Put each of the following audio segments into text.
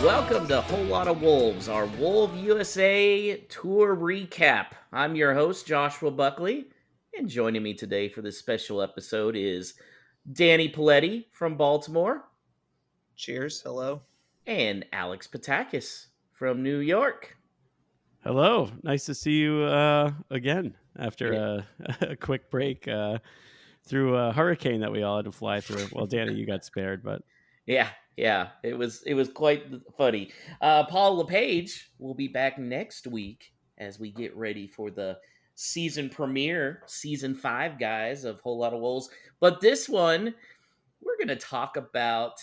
Welcome to Whole Lot of Wolves, our Wolves USA Tour recap. I'm your host, Joshua Buckley, and joining me today for this special episode is Danny Paletti from Baltimore. Cheers. Hello. And Alex Patakis from New York. Hello. Nice to see you again after a quick break through a hurricane that we all had to fly through. Well, Danny, you got spared, but Yeah, it was quite funny. Paul LePage will be back next week as we get ready for the season premiere, season 5, guys, of Whole Lot of Wolves. But this one, we're going to talk about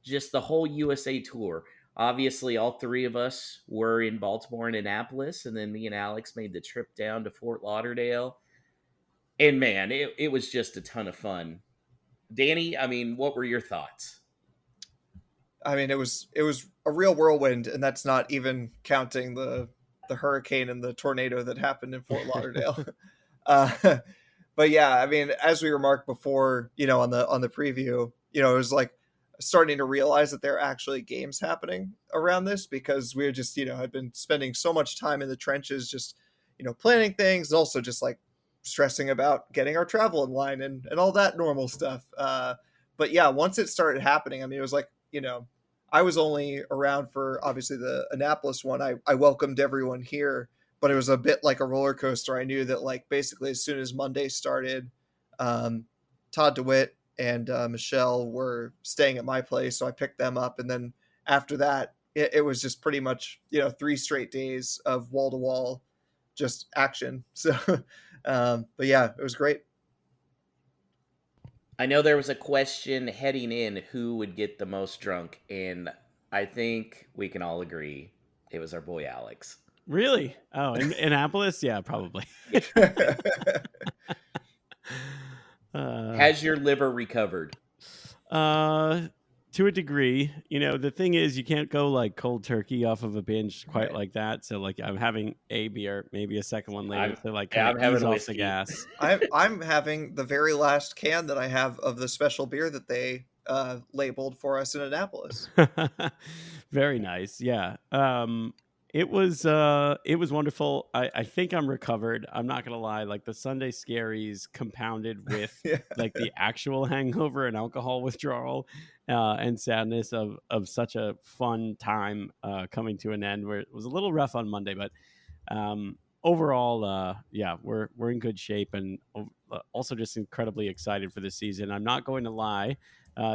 just the whole USA tour. Obviously, all three of us were in Baltimore and Annapolis, and then me and Alex made the trip down to Fort Lauderdale. And man, it was just a ton of fun. Danny, I mean, what were your thoughts? I mean, it was a real whirlwind, and that's not even counting the hurricane and the tornado that happened in Fort Lauderdale. But yeah, I mean, as we remarked before, on the preview, it was like starting to realize that there are actually games happening around this, because we were just, had been spending so much time in the trenches, just, planning things, and also just like stressing about getting our travel in line and all that normal stuff. But yeah, once it started happening, I mean, it was like, I was only around for obviously the Annapolis one. I welcomed everyone here, but it was a bit like a roller coaster. I knew that like basically as soon as Monday started, Todd DeWitt and Michelle were staying at my place, so I picked them up, and then after that, it was just pretty much 3 straight days of wall to wall, just action. So, but yeah, it was great. I know there was a question heading in who would get the most drunk, and I think we can all agree it was our boy Alex. Really? Oh, in Annapolis? Yeah, probably. Has your liver recovered? To a degree. The thing is, you can't go like cold turkey off of a binge quite like that. So like I'm having a beer, maybe a second one later, to like kind of ease off the gas. I'm having the very last can that I have of the special beer that they labeled for us in Annapolis. Very nice. Yeah. It was wonderful. I think I'm recovered. I'm not gonna lie. Like the Sunday scaries compounded with like the actual hangover and alcohol withdrawal and sadness of such a fun time coming to an end, where it was a little rough on Monday, but overall, yeah, we're in good shape, and also just incredibly excited for this season. I'm not going to lie.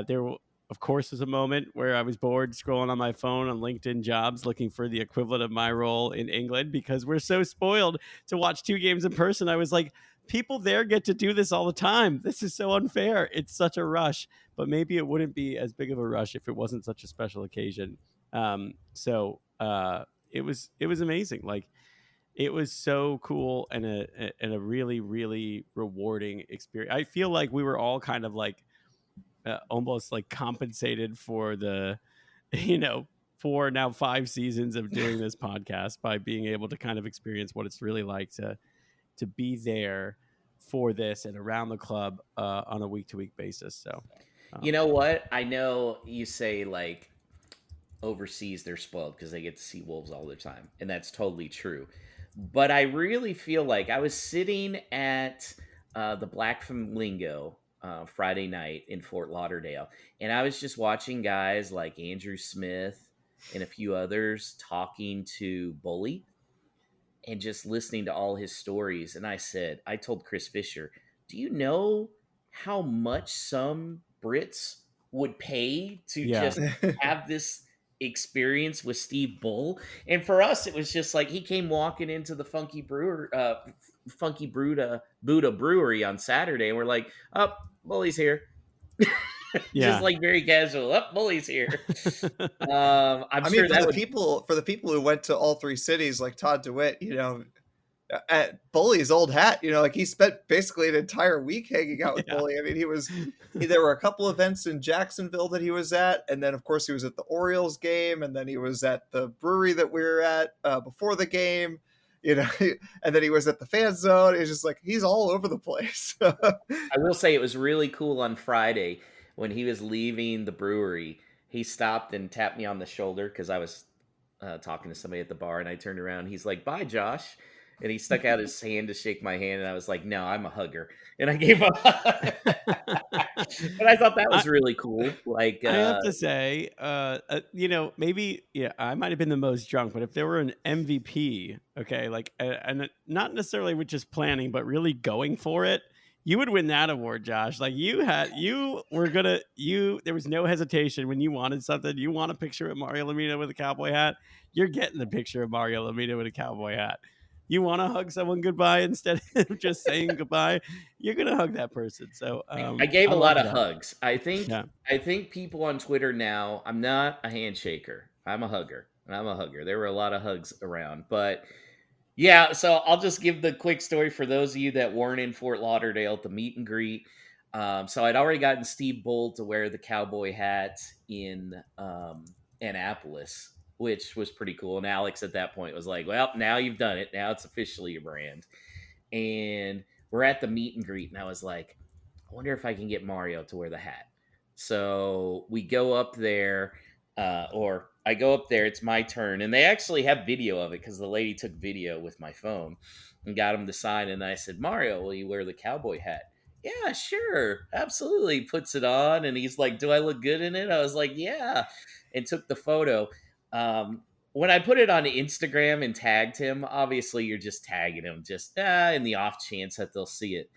There of course, was a moment where I was bored scrolling on my phone on LinkedIn Jobs looking for the equivalent of my role in England, because we're so spoiled to watch 2 games in person. I was like, people there get to do this all the time. This is so unfair. It's such a rush, but maybe it wouldn't be as big of a rush if it wasn't such a special occasion. So it was amazing. Like, it was so cool and a really, really rewarding experience. I feel like we were all kind of like, almost like compensated for the 4 now 5 seasons of doing this podcast by being able to kind of experience what it's really like to be there for this and around the club on a week-to-week basis. So you know what, I know you say like overseas they're spoiled because they get to see Wolves all the time, and that's totally true, but I really feel like I was sitting at the Black Flamingo Friday night in Fort Lauderdale, and I was just watching guys like Andrew Smith and a few others talking to Bully and just listening to all his stories. And I told Chris Fisher, do you know how much some Brits would pay to just have this experience with Steve Bull? And for us, it was just like he came walking into the Funky Buddha Brewery on Saturday, and we're like, oh, Bully's here. Just like very casual. Oh, Bully's here. I'm sure for the people who went to all 3 cities, like Todd DeWitt, at Bully's old hat, like he spent basically an entire week hanging out with Bully. I mean, there were a couple events in Jacksonville that he was at, and then of course he was at the Orioles game, and then he was at the brewery that we were at before the game. And then he was at the fan zone. It's just like he's all over the place. I will say it was really cool on Friday when he was leaving the brewery he stopped and tapped me on the shoulder because I was talking to somebody at the bar, and I turned around. He's like, "Bye, Josh," and he stuck out his hand to shake my hand, and I was like, "No, I'm a hugger," and I gave him a hug. But I thought that I, was really cool. Like, I have to say, maybe I might have been the most drunk, but if there were an MVP, okay, like, and not necessarily with just planning, but really going for it, you would win that award, Josh. Like there was no hesitation when you wanted something. You want a picture of Mario Lemina with a cowboy hat, you're getting the picture of Mario Lemina with a cowboy hat. You want to hug someone goodbye instead of just saying goodbye, you're gonna hug that person. So I gave I a lot love of that. hugs. I think people on Twitter now. I'm not a handshaker. I'm a hugger. I'm a hugger. There were a lot of hugs around, but yeah. So I'll just give the quick story for those of you that weren't in Fort Lauderdale at the meet and greet. So I'd already gotten Steve Bull to wear the cowboy hat in Annapolis, which was pretty cool. And Alex at that point was like, "Well, now you've done it. Now it's officially your brand." And we're at the meet and greet, and I was like, I wonder if I can get Mario to wear the hat. So we go up there, or I go up there. It's my turn, and they actually have video of it because the lady took video with my phone and got him to sign. And I said, Mario, will you wear the cowboy hat? Yeah, sure, absolutely. Puts it on, and he's like, "Do I look good in it?" I was like, "Yeah," and took the photo. When I put it on Instagram and tagged him, obviously you're just tagging him, just in the off chance that they'll see it.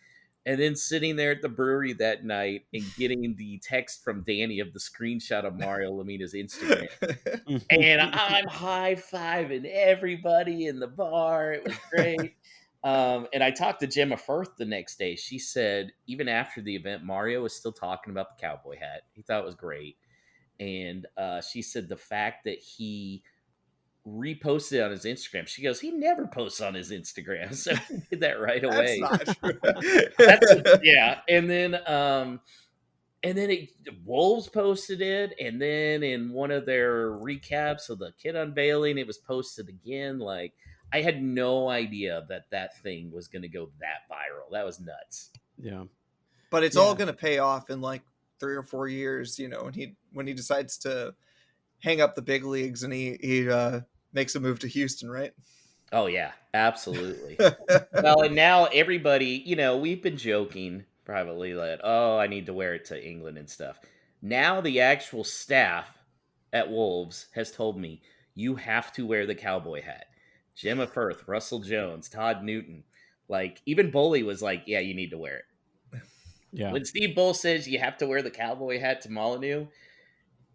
And then sitting there at the brewery that night and getting the text from Danny of the screenshot of Mario Lemina's Instagram. And I'm high fiving everybody in the bar. It was great. And I talked to Gemma Firth the next day. She said, even after the event, Mario was still talking about the cowboy hat. He thought it was great. And she said the fact that he reposted it on his Instagram. She goes, he never posts on his Instagram, so he did that right That's away. not true. Yeah, and then Wolves posted it, and then in one of their recaps of the kit unveiling, it was posted again. Like, I had no idea that thing was going to go that viral. That was nuts. Yeah, but it's all going to pay off in like 3 or 4 years, when he decides to hang up the big leagues and he makes a move to Houston, right? Oh yeah, absolutely. Well, and now everybody, we've been joking privately that, oh, I need to wear it to England and stuff. Now the actual staff at Wolves has told me you have to wear the cowboy hat. Gemma Firth, Russell Jones, Todd Newton, like even Bully was like, yeah, you need to wear it. Yeah. When Steve Bull says you have to wear the cowboy hat to Molineux,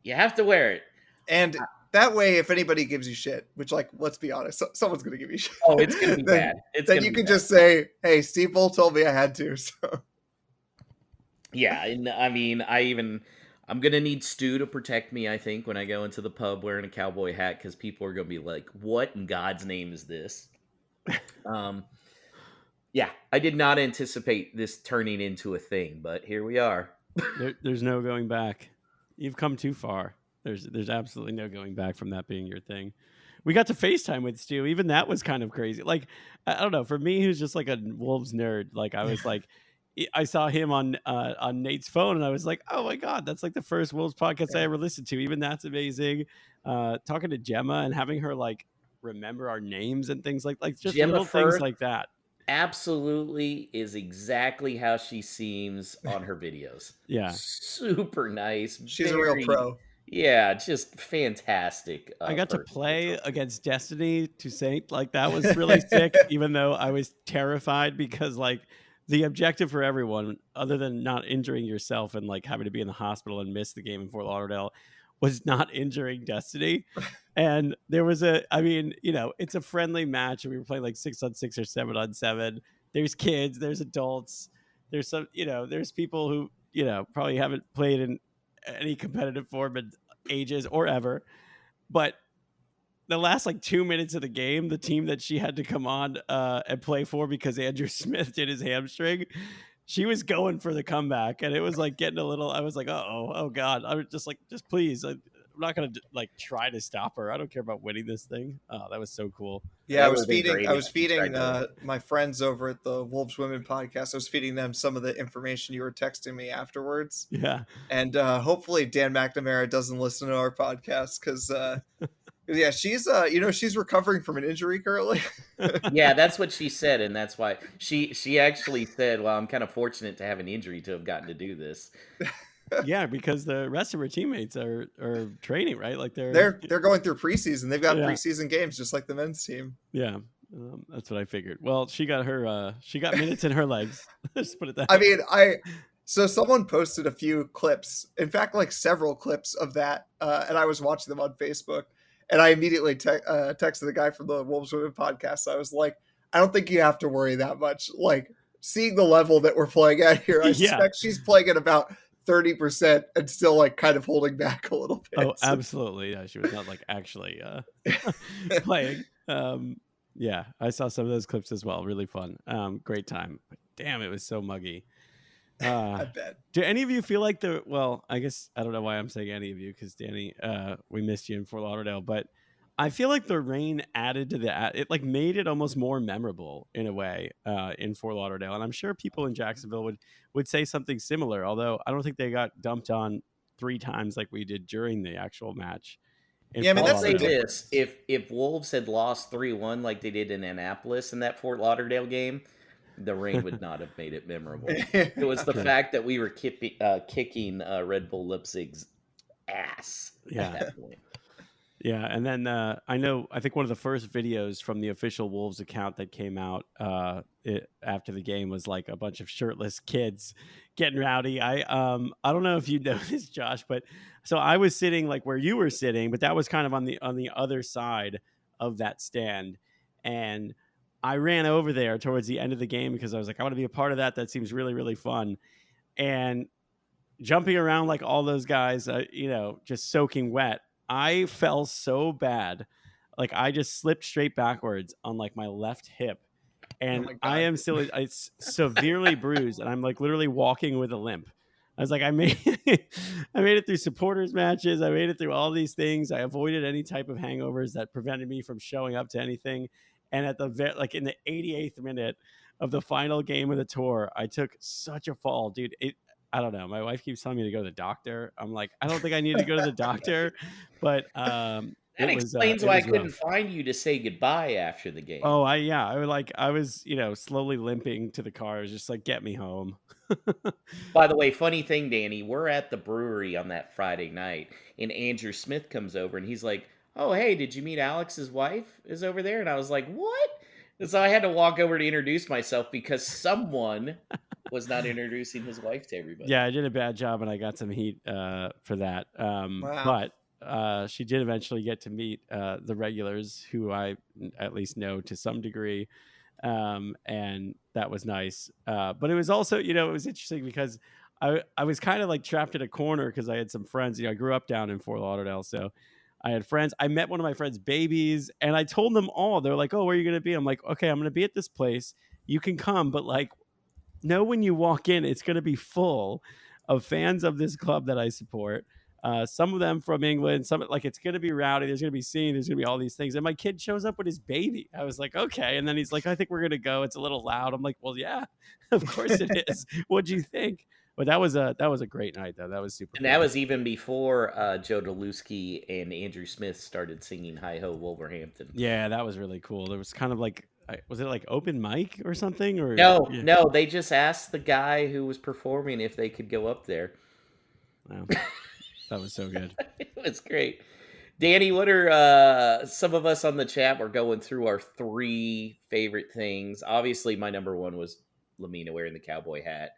you have to wear it. And that way, if anybody gives you shit, which, like, let's be honest, someone's going to give you shit. Oh, it's going to be bad. Then you can just say, hey, Steve Bull told me I had to. So. Yeah, and I mean, I'm going to need Stu to protect me, I think, when I go into the pub wearing a cowboy hat, because people are going to be like, what in God's name is this? Yeah, I did not anticipate this turning into a thing, but here we are. There's no going back. You've come too far. There's absolutely no going back from that being your thing. We got to FaceTime with Stu. Even that was kind of crazy. Like, I don't know. For me, who's just like a Wolves nerd, like I was like, I saw him on Nate's phone, and I was like, oh my God, that's like the first Wolves podcast I ever listened to. Even that's amazing. Talking to Gemma and having her like remember our names and things like just Gemma little Firth things like that. Absolutely is exactly how she seems on her videos. Yeah. Super nice. She's a real pro. Yeah, just fantastic. I got to play against Destiny to Saint. Like, that was really sick, even though I was terrified because, like, the objective for everyone, other than not injuring yourself and, like, having to be in the hospital and miss the game in Fort Lauderdale, was not injuring Destiny. And there was it's a friendly match. And we were playing, like, 6-on-6 or 7-on-7. There's kids. There's adults. There's some, there's people who, probably haven't played in any competitive form in ages or ever, but the last like 2 minutes of the game, the team that she had to come on and play for because Andrew Smith did his hamstring, she was going for the comeback, and it was like getting a little. I was like, oh God, I was just like, just please not gonna like try to stop her. I don't care about winning this thing. Oh, that was so cool. Yeah, That would have been great I if was she tried feeding to. my friends over at the Wolves Women podcast. I was feeding them some of the information you were texting me afterwards, Yeah, and hopefully Dan McNamara doesn't listen to our podcast because yeah, she's she's recovering from an injury currently. Yeah, that's what she said, and that's why she actually said, "Well, I'm kind of fortunate to have an injury to have gotten to do this." yeah, because the rest of her teammates are training, right? Like They're going through preseason. They've got yeah, preseason games just like the men's team. yeah. That's what I figured. Well, she got minutes in her legs. Let's put it that I way. mean, so someone posted a few clips, in fact, like several clips of that, and I was watching them on Facebook, and I immediately texted the guy from the Wolves Women podcast. I was like, I don't think you have to worry that much. Like, seeing the level that we're playing at here, I Yeah. suspect she's playing at about 30% and still like kind of holding back a little bit. Oh, absolutely. Yeah, she was not like actually playing. Yeah, I saw some of those clips as well. Really fun. Great time. But damn, it was so muggy. I bet. Do any of you feel like well, I guess I don't know why I'm saying any of you because Danny, we missed you in Fort Lauderdale, but I feel like the rain added to it like made it almost more memorable in a way in Fort Lauderdale. And I'm sure people in Jacksonville would say something similar, although I don't think they got dumped on 3 times like we did during the actual match. Yeah, I mean, I'll that's the say difference. this: if Wolves had lost 3-1 like they did in Annapolis in that Fort Lauderdale game, the rain would not have made it memorable. It was the True. fact that we were kicking Red Bull Leipzig's ass Yeah. at that point. Yeah, and then I think one of the first videos from the official Wolves account that came out after the game was like a bunch of shirtless kids getting rowdy. I don't know if you know this, Josh, but so I was sitting like where you were sitting, but that was kind of on the other side of that stand, and I ran over there towards the end of the game because I was like, I want to be a part of that. That seems really, really fun, and jumping around like all those guys, just soaking wet. I fell so bad. Like I just slipped straight backwards on like my left hip. And my God. I am still it's severely bruised and I'm like literally walking with a limp. I was like, I made it through supporters matches. I made it through all these things. I avoided any type of hangovers that prevented me from showing up to anything. And at in the 88th minute of the final game of the tour, I took such a fall, dude. I don't know. My wife keeps telling me to go to the doctor. I'm like, I don't think I need to go to the doctor, but That it explains it why I was couldn't rough. find you to say goodbye after the game. Oh, I was slowly limping to the car. I was just like, get me home. By the way, funny thing, Danny, we're at the brewery on that Friday night, and Andrew Smith comes over, and he's like, "Oh, hey, did you meet Alex's wife? Is over there?" And I was like, "What?" And so I had to walk over to introduce myself because someone was not introducing his wife to everybody. Yeah, I did a bad job, and I got some heat for that. Wow. But she did eventually get to meet the regulars, who I at least know to some degree, and that was nice. But it was also, it was interesting because I was kind of like trapped in a corner because I had some friends. I grew up down in Fort Lauderdale, so I had friends. I met one of my friends' babies, and I told them all. They're like, "Oh, where are you going to be?" I'm like, "Okay, I'm going to be at this place. You can come, but like, know when you walk in, it's going to be full of fans of this club that I support. Some of them from England, some like it's going to be rowdy. There's going to be singing. There's going to be all these things." And my kid shows up with his baby. I was like, okay. And then he's like, "I think we're going to go. It's a little loud." I'm like, "Well, yeah, of course it is. What'd you think?" But that was a great night though. That was super. And fun. that was even before Joe Delusky and Andrew Smith started singing "Hi Ho Wolverhampton." Yeah, that was really cool. There was kind of like, was it like open mic or something? Or No, they just asked the guy who was performing if they could go up there. Wow. That was so good. It was great. Danny, what are some of us on the chat were going through our 3 favorite things? Obviously, my number 1 was Lamina wearing the cowboy hat.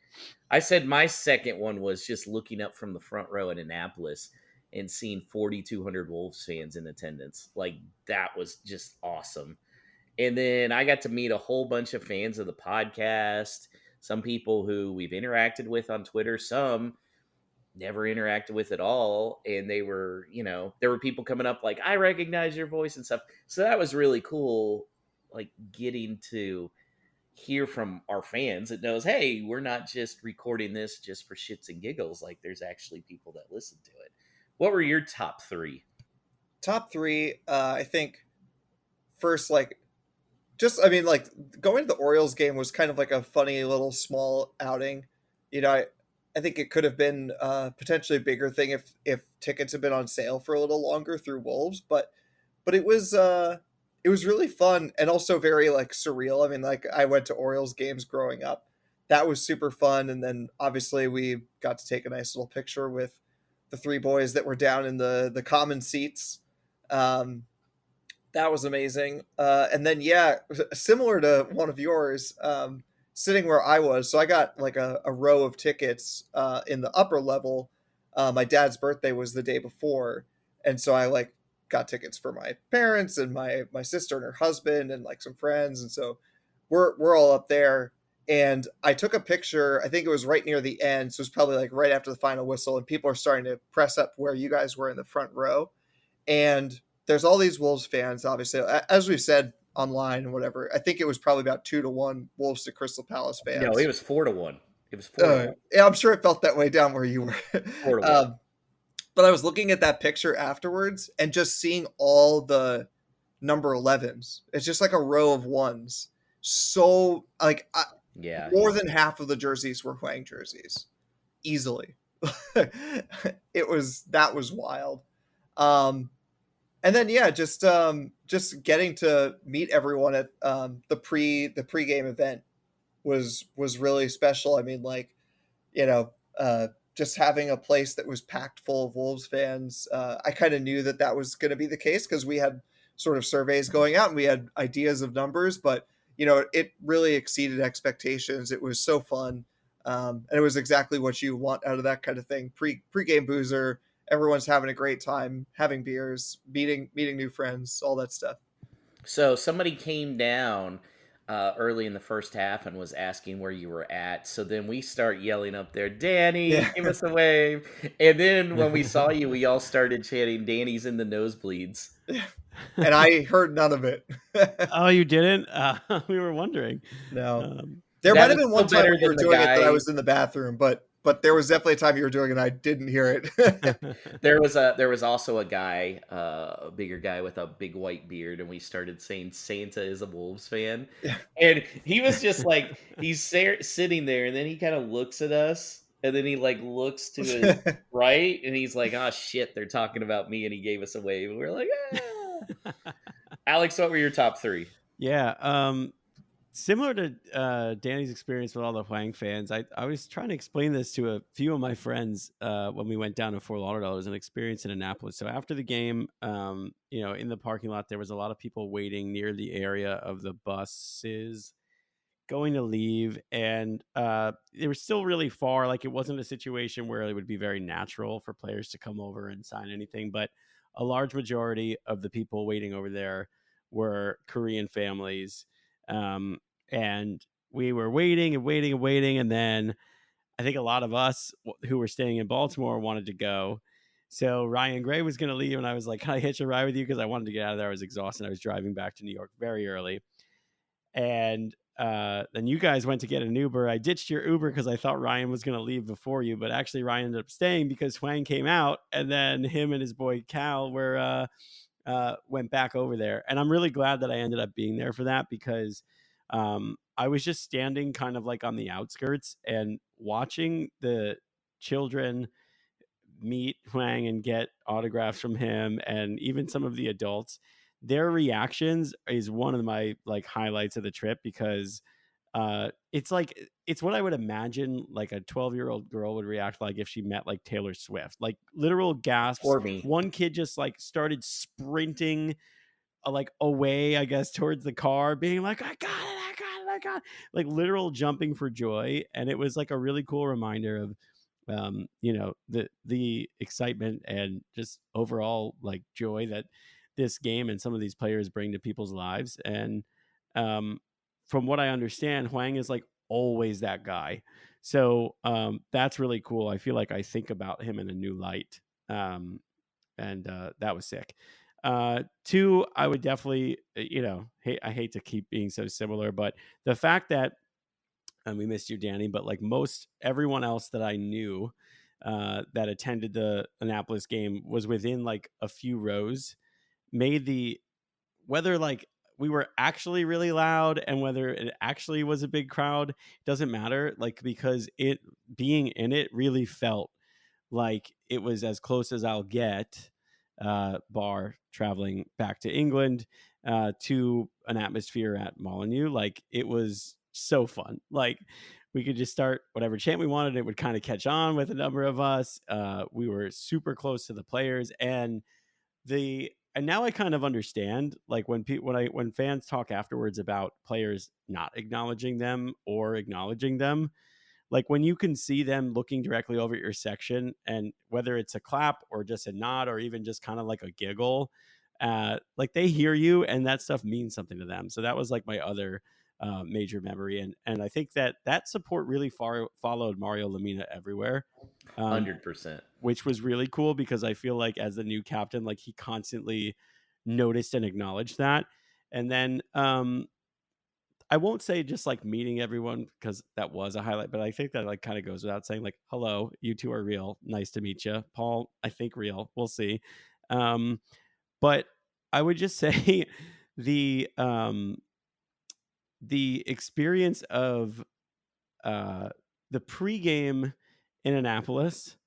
I said my second one was just looking up from the front row in Annapolis and seeing 4,200 Wolves fans in attendance. Like, that was just awesome. And then I got to meet a whole bunch of fans of the podcast, some people who we've interacted with on Twitter, some never interacted with at all. And they were, there were people coming up like, "I recognize your voice" and stuff. So that was really cool, like getting to hear from our fans that knows, hey, we're not just recording this just for shits and giggles. Like, there's actually people that listen to it. What were your top three? Top three, I think first, like, just, I mean, like, going to the Orioles game was kind of like a funny little small outing. You know, I think it could have been potentially a bigger thing if tickets had been on sale for a little longer through Wolves, but it was really fun and also very like surreal. I mean, like, I went to Orioles games growing up. That was super fun, and then obviously we got to take a nice little picture with the three boys that were down in the common seats. Um, that was amazing. And then, yeah, similar to one of yours, sitting where I was. So I got like a row of tickets in the upper level. My dad's birthday was the day before. And so I like got tickets for my parents and my sister and her husband and like some friends. And so we're all up there. And I took a picture, I think it was right near the end. So it was probably like right after the final whistle. And people are starting to press up where you guys were in the front row. And there's all these Wolves fans, obviously, as we've said online and whatever. I think it was probably about 2-1 Wolves to Crystal Palace No, it fans. was 4-1. It was 4-1. Yeah, I'm sure it felt that way down where you were. 4-1. But I was looking at that picture afterwards and just seeing all the number 11s. It's just like a row of ones. So, like, Yeah. more than half of the jerseys were Hwang jerseys, easily. That was wild. And then, yeah, just getting to meet everyone at the pregame event was really special. I mean, like, you know, just having a place that was packed full of Wolves fans. I kind of knew that was going to be the case because we had sort of surveys going out and we had ideas of numbers, but you know, it really exceeded expectations. It was so fun, and it was exactly what you want out of that kind of thing. Pregame boozer, everyone's having a great time, having beers, meeting new friends, all that stuff. So somebody came down early in the first half and was asking where you were at. So then we start yelling up there, Danny, Yeah. give us a wave. And then when we saw you, we all started chanting, Danny's in the nosebleeds. And I heard none of it. Oh, you didn't? We were wondering. No. There That might have was been one still time better when you were than the doing it that I guy- was in the bathroom, but there was definitely a time you were doing it and I didn't hear it. There was also a guy, a bigger guy with a big white beard, and we started saying Santa is a Wolves fan, Yeah. and he was just like he's sitting there, and then he kind of looks at us, and then he like looks to his right, and he's like, "Oh shit, they're talking about me," and he gave us a wave, and we're like, "Ah." Alex, what were your top three? Yeah. Similar to Danny's experience with all the Hwang fans, I was trying to explain this to a few of my friends when we went down to Fort Lauderdale. It was an experience in Annapolis. So after the game, you know, in the parking lot, there was a lot of people waiting near the area of the buses going to leave, and they were still really far. Like, it wasn't a situation where it would be very natural for players to come over and sign anything, but a large majority of the people waiting over there were Korean families. And we were waiting and waiting and waiting, and then I think a lot of us who were staying in Baltimore wanted to go. So Ryan Gray was going to leave, and I was like, "Can I hitch a ride with you?" Because I wanted to get out of there. I was exhausted. I was driving back to New York very early, and then you guys went to get an Uber. I ditched your Uber because I thought Ryan was going to leave before you, but actually Ryan ended up staying because Hwang came out, and then him and his boy Cal went back over there. And I'm really glad that I ended up being there for that, because I was just standing kind of like on the outskirts and watching the children meet Hwang and get autographs from him, and even some of the adults. Their reactions is one of my like highlights of the trip, because it's like it's what I would imagine like a 12-year-old girl would react like if she met like Taylor Swift. Like, literal gasps. Or me. One kid just like started sprinting like away, I guess, towards the car, being like, I got it, I got it, I got it. Like, literal jumping for joy. And it was like a really cool reminder of you know, the excitement and just overall like joy that this game and some of these players bring to people's lives. And from what I understand, Hwang is like always that guy. So that's really cool. I feel like I think about him in a new light. And that was sick. Two, I would definitely, you know, I hate to keep being so similar, but the fact that, and we missed you, Danny, but like most everyone else that I knew that attended the Annapolis game was within like a few rows, made the whether like we were actually really loud and whether it actually was a big crowd doesn't matter, like, because it being in it really felt like it was as close as I'll get, bar traveling back to England, to an atmosphere at Molyneux. Like, it was so fun. Like, we could just start whatever chant we wanted. It would kind of catch on with a number of us. We were super close to the players, and now I kind of understand, like, when fans talk afterwards about players not acknowledging them or acknowledging them, like when you can see them looking directly over at your section, and whether it's a clap or just a nod or even just kind of like a giggle, like they hear you and that stuff means something to them. So that was like my other major memory, and I think that support really followed Mario Lamina everywhere, um, 100%. which was really cool because I feel like as the new captain, like he constantly noticed and acknowledged that. And then I won't say just like meeting everyone because that was a highlight, but I think that like kind of goes without saying, like, hello, you two are real. Nice to meet you. Paul, I think real. We'll see. Um, but I would just say the um the experience of uh the pregame in Annapolis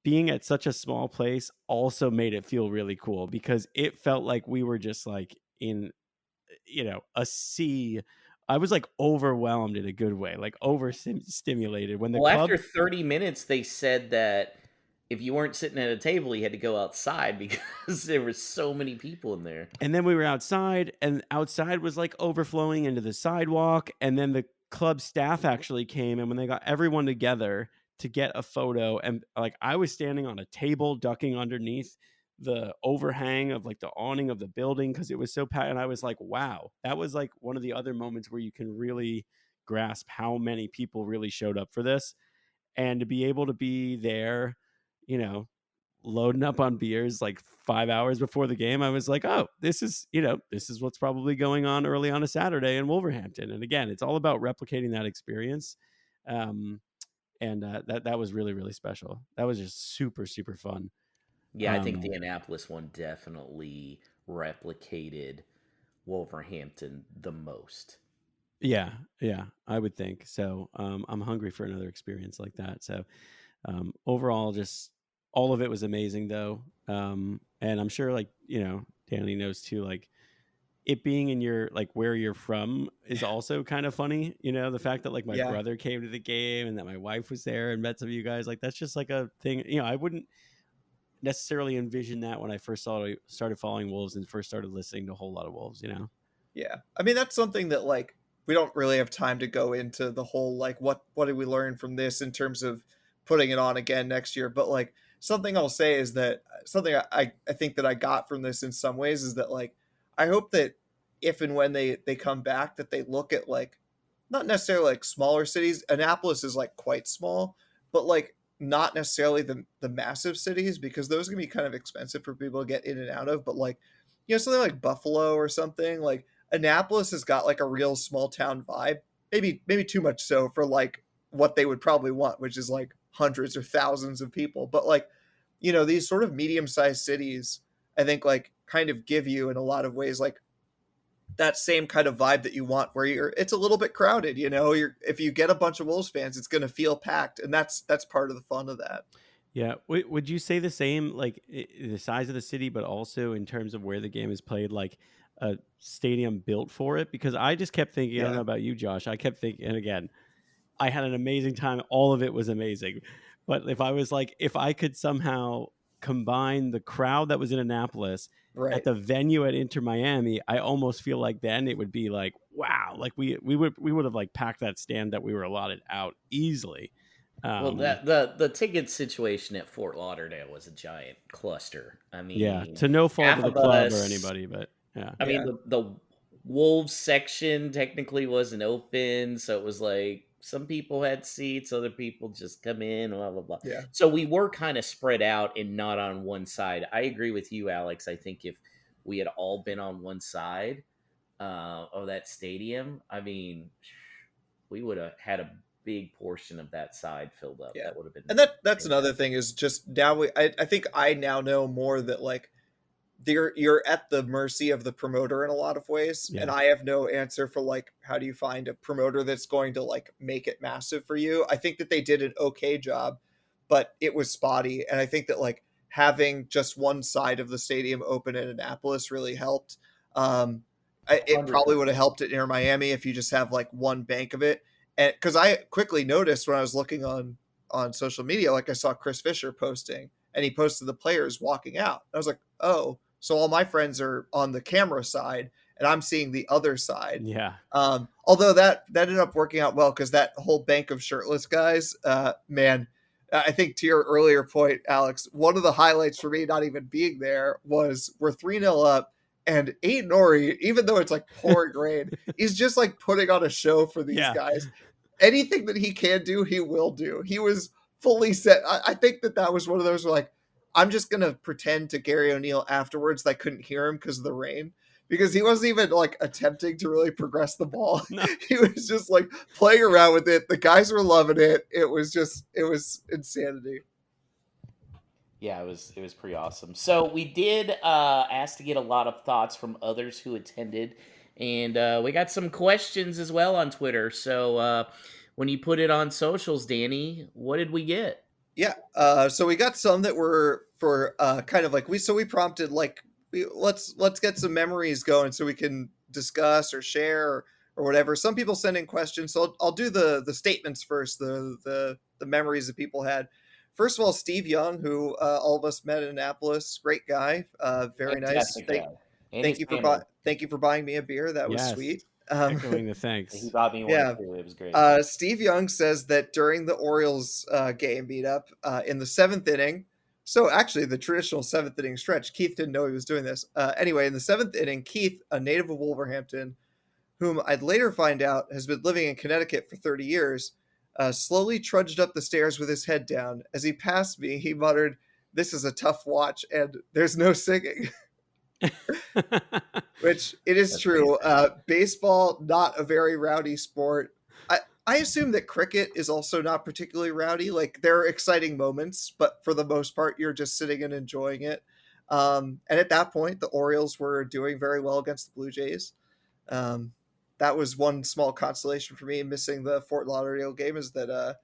being at such a small place also made it feel really cool because it felt like we were just like in, a sea. I was like overwhelmed in a good way, like overstimulated when the Well, club. after 30 minutes, they said that if you weren't sitting at a table, you had to go outside because there were so many people in there. And then we were outside, and outside was like overflowing into the sidewalk. And then the club staff actually came, and when they got everyone together to get a photo, and like I was standing on a table, ducking underneath the overhang of like the awning of the building because it was so packed. And I was like, wow, that was like one of the other moments where you can really grasp how many people really showed up for this. And to be able to be there, you know, loading up on beers like 5 hours before the game, I was like, oh, this is what's probably going on early on a Saturday in Wolverhampton. And again, it's all about replicating that experience. Um, and that was really, really special. That was just super, super fun. Yeah, I think Um, the Annapolis one definitely replicated Wolverhampton the most. yeah, yeah, I would think so. I'm hungry for another experience like that. So overall, just all of it was amazing, though. And I'm sure, like, Danny knows too, like, it being in your like where you're from is also kind of funny. The fact that like my Yeah. brother came to the game and that my wife was there and met some of you guys, like that's just like a thing. I wouldn't necessarily envision that when I first started following Wolves and first started listening to a whole lot of Wolves. Yeah. I mean, that's something that like we don't really have time to go into the whole like what did we learn from this in terms of putting it on again next year. But like something I'll say is that something I think that I got from this in some ways is that like I hope that if and when they come back that they look at like not necessarily like smaller cities. Annapolis is like quite small, but like not necessarily the massive cities because those are gonna be kind of expensive for people to get in and out of. But like something like Buffalo or something like Annapolis has got like a real small town vibe. Maybe too much so for like what they would probably want, which is like hundreds or thousands of people. But like, these sort of medium-sized cities, I think like kind of give you in a lot of ways like that same kind of vibe that you want where it's a little bit crowded, if you get a bunch of Wolves fans, it's going to feel packed, and that's part of the fun of that. Yeah. Would you say the same, like the size of the city, but also in terms of where the game is played, like a stadium built for it? Because I just kept thinking, I don't know Yeah. about you, Josh. I kept thinking, and again, I had an amazing time. All of it was amazing. But if I could somehow combine the crowd that was in Annapolis at Right. the venue at Inter Miami, I almost feel like then it would be like, wow, like we would have like packed that stand that we were allotted out easily. Well, Um, that the ticket situation at Fort Lauderdale was a giant cluster. I yeah, mean, to no fault half of the of club or us. anybody, but yeah. I mean, Yeah. the Wolves section technically wasn't open, so it was like some people had seats, other people just come in, blah blah blah. Yeah. So we were kind of spread out and not on one side. I agree with you, Alex. I think if we had all been on one side of that stadium, I mean, we would have had a big portion of that side filled up. Yeah. That would have been. And that's another thing is just now I think I now know more that like you're at the mercy of the promoter in a lot of ways, Yeah. and I have no answer for like how do you find a promoter that's going to like make it massive for you. I think that they did an okay job, but it was spotty, and I think that like having just one side of the stadium open in Annapolis really helped. It probably would have helped at Inter Miami if you just have like one bank of it, and because I quickly noticed when I was looking on social media, like I saw Chris Fisher posting, and he posted the players walking out. I was like, oh, so all my friends are on the camera side, and I'm seeing the other side. Yeah. Although that ended up working out well because that whole bank of shirtless guys, man, I think to your earlier point, Alex, one of the highlights for me not even being there was we're 3-0 up, and Aiden Nori, even though it's like pouring rain, he's just like putting on a show for these guys. Anything that he can do, he will do. He was fully set. I think that was one of those where like, I'm just going to pretend to Gary O'Neill afterwards that I couldn't hear him because of the rain, because he wasn't even like attempting to really progress the ball. No. He was just like playing around with it. The guys were loving it. It was insanity. Yeah, it was pretty awesome. So we did ask to get a lot of thoughts from others who attended, and we got some questions as well on Twitter. So when you put it on socials, Danny, what did we get? Yeah, so we got some that were for kind of like we prompted like let's get some memories going so we can discuss or share or whatever. Some people send in questions, so I'll do the statements first, the memories that people had. First of all, Steve Young, who all of us met in Annapolis, great guy, very nice. Thank you for buying me a beer. That was sweet. Echoing the thanks. He bought me one too. It was great. Steve Young says that during the Orioles game meetup in the 7th inning, so actually the traditional 7th inning stretch, Keith didn't know he was doing this. Anyway, in the 7th inning, Keith, a native of Wolverhampton, whom I'd later find out has been living in Connecticut for 30 years, slowly trudged up the stairs with his head down. As he passed me, he muttered, "This is a tough watch, and there's no singing." Which it is true. Baseball, not a very rowdy sport. I assume that cricket is also not particularly rowdy. Like there are exciting moments, but for the most part, you're just sitting and enjoying it. And at that point, the Orioles were doing very well against the Blue Jays. That was one small consolation for me missing the Fort Lauderdale game, is that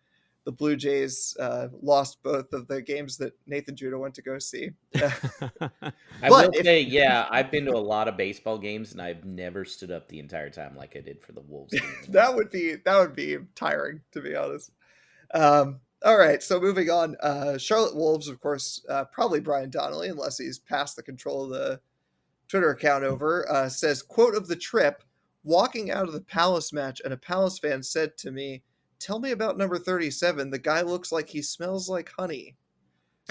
the Blue Jays lost both of the games that Nathan Judah went to go see. I will say, yeah, I've been to a lot of baseball games, and I've never stood up the entire time like I did for the Wolves game. that would be tiring, to be honest. All right, so moving on. Charlotte Wolves, of course, probably Brian Donnelly, unless he's passed the control of the Twitter account over, says, quote of the trip, walking out of the Palace match, and a Palace fan said to me, "Tell me about number 37. The guy looks like he smells like honey."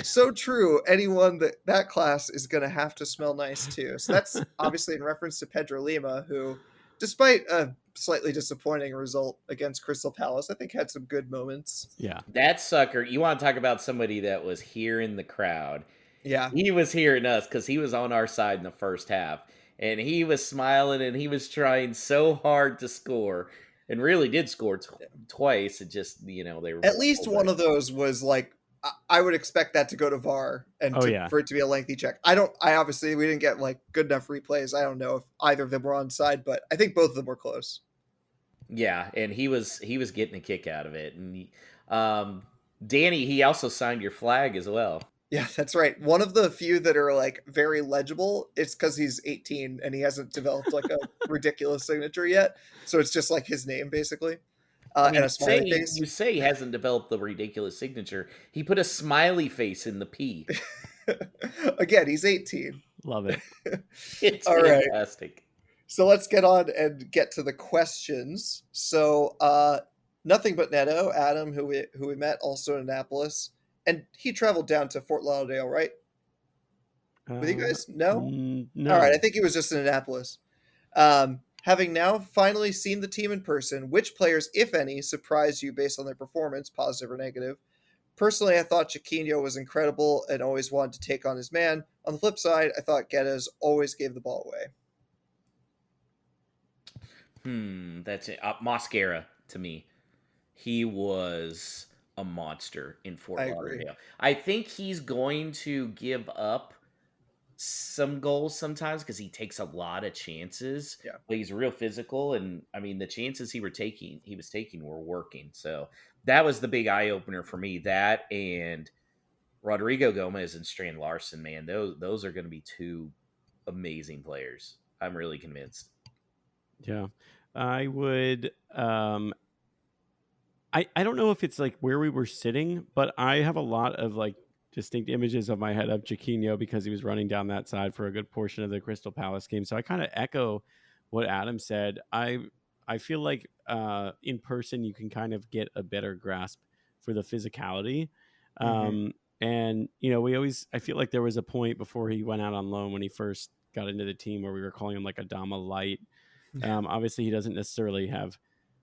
So true. Anyone that class is going to have to smell nice too. So that's obviously in reference to Pedro Lima, who, despite a slightly disappointing result against Crystal Palace, I think had some good moments. Yeah. That sucker, you want to talk about somebody that was here in the crowd. Yeah. He was hearing us because he was on our side in the first half. And he was smiling and he was trying so hard to score. And really did score twice. It just, they were at least one of those was like, I would expect that to go to VAR and for it to be a lengthy check. We didn't get like good enough replays. I don't know if either of them were onside, but I think both of them were close. Yeah, and he was getting a kick out of it. And Danny, he also signed your flag as well. Yeah, that's right. One of the few that are like very legible. It's because he's 18 and he hasn't developed like a ridiculous signature yet. So it's just like his name basically. And a smiley face. You say he hasn't developed the ridiculous signature. He put a smiley face in the P. Again, he's 18. Love it. It's all fantastic. Right. So let's get on and get to the questions. So Nothing But Neto, Adam, who we met also in Annapolis. And he traveled down to Fort Lauderdale, right? With you guys? No? No. All right, I think he was just in Annapolis. Having now finally seen the team in person, which players, if any, surprised you based on their performance, positive or negative? Personally, I thought Chiquinho was incredible and always wanted to take on his man. On the flip side, I thought Guedes always gave the ball away. That's it. Mosquera, to me. he was a monster in I Fort agree. Lauderdale. I think he's going to give up some goals sometimes because he takes a lot of chances, Yeah. but he's real physical. And I mean, the chances he was taking were working. So that was the big eye opener for me. That and Rodrigo Gomez and Strand Larson, man, those are going to be two amazing players. I'm really convinced. Yeah. I would I don't know if it's like where we were sitting, but I have a lot of like distinct images of my head of Chiquinho because he was running down that side for a good portion of the Crystal Palace game. So I kind of echo what Adam said. I feel like in person you can kind of get a better grasp for the physicality. Mm-hmm. And you know, we always I feel like there was a point before he went out on loan when he first got into the team where we were calling him like a Dama light. Obviously, he doesn't necessarily have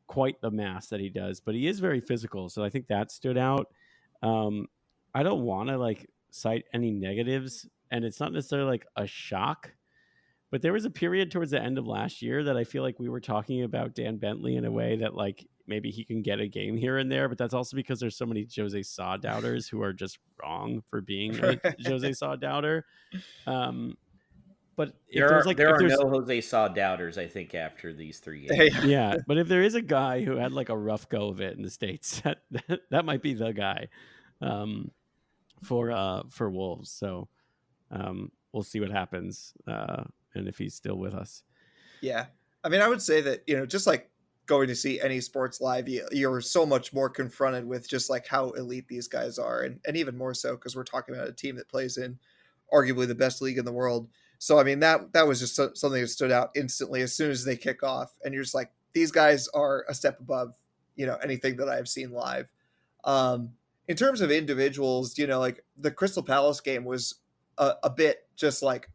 quite the mass that he does, but he is very physical. So I think that stood out. Um, I don't want to like cite any negatives, and it's not necessarily like a shock, but there was a period towards the end of last year that I feel like we were talking about Dan Bentley in a way that like maybe he can get a game here and there, but that's also because there's so many Jose Sa doubters who are just wrong for being a Jose Sa doubter. Um, but if there's like There if are no there's Jose Saw doubters, I think, after these 3 games. Yeah. yeah, but if there is a guy who had like a rough go of it in the States, that might be the guy um, for Wolves. So we'll see what happens and if he's still with us. Yeah. I mean, I would say that, just like going to see any sports live, you're so much more confronted with just like how elite these guys are. And even more so because we're talking about a team that plays in arguably the best league in the world. So, I mean, that was just something that stood out instantly as soon as they kick off. And you're just like, these guys are a step above, anything that I've seen live. In terms of individuals, like the Crystal Palace game was a bit just like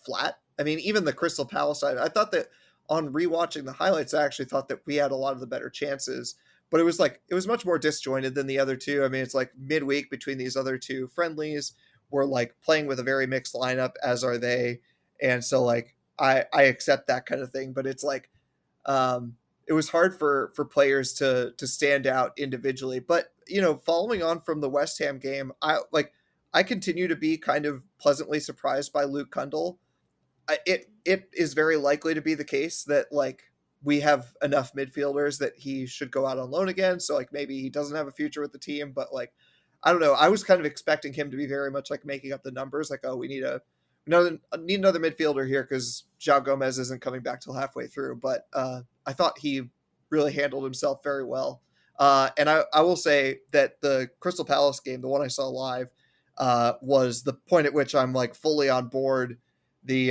flat. I mean, even the Crystal Palace side, I thought that on rewatching the highlights, I actually thought that we had a lot of the better chances. But it was much more disjointed than the other two. I mean, it's like midweek between these other two friendlies. We're like playing with a very mixed lineup, as are they. And so like I accept that kind of thing. But it's like it was hard for players to stand out individually. But following on from the West Ham game, I continue to be kind of pleasantly surprised by Luke Kundle. It is very likely to be the case that like we have enough midfielders that he should go out on loan again. So like maybe he doesn't have a future with the team, but like I don't know. I was kind of expecting him to be very much like making up the numbers, like, oh, we need another midfielder here because João Gomez isn't coming back till halfway through. But I thought he really handled himself very well. And I will say that the Crystal Palace game, the one I saw live, was the point at which I'm like fully on board the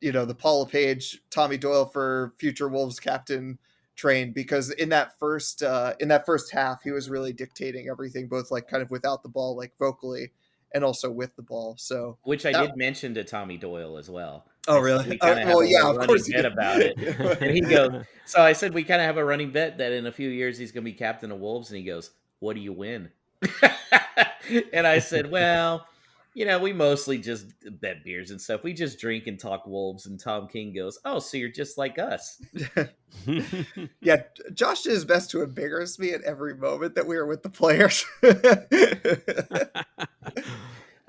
the Paula Page, Tommy Doyle for future Wolves captain train, because in that first half he was really dictating everything, both like kind of without the ball, like vocally, and also with the ball. So Which I that, did mention to Tommy Doyle as well. oh I said really? we kind of have Well, a yeah, little of running course. bet about it. And he goes, so I said, we kind of have a running bet that in a few years he's going to be captain of Wolves. And he goes, what do you win? And I said, well, we mostly just bet beers and stuff. We just drink and talk Wolves. And Tom King goes, oh, so you're just like us. Yeah, Josh did his best to embarrass me at every moment that we were with the players. I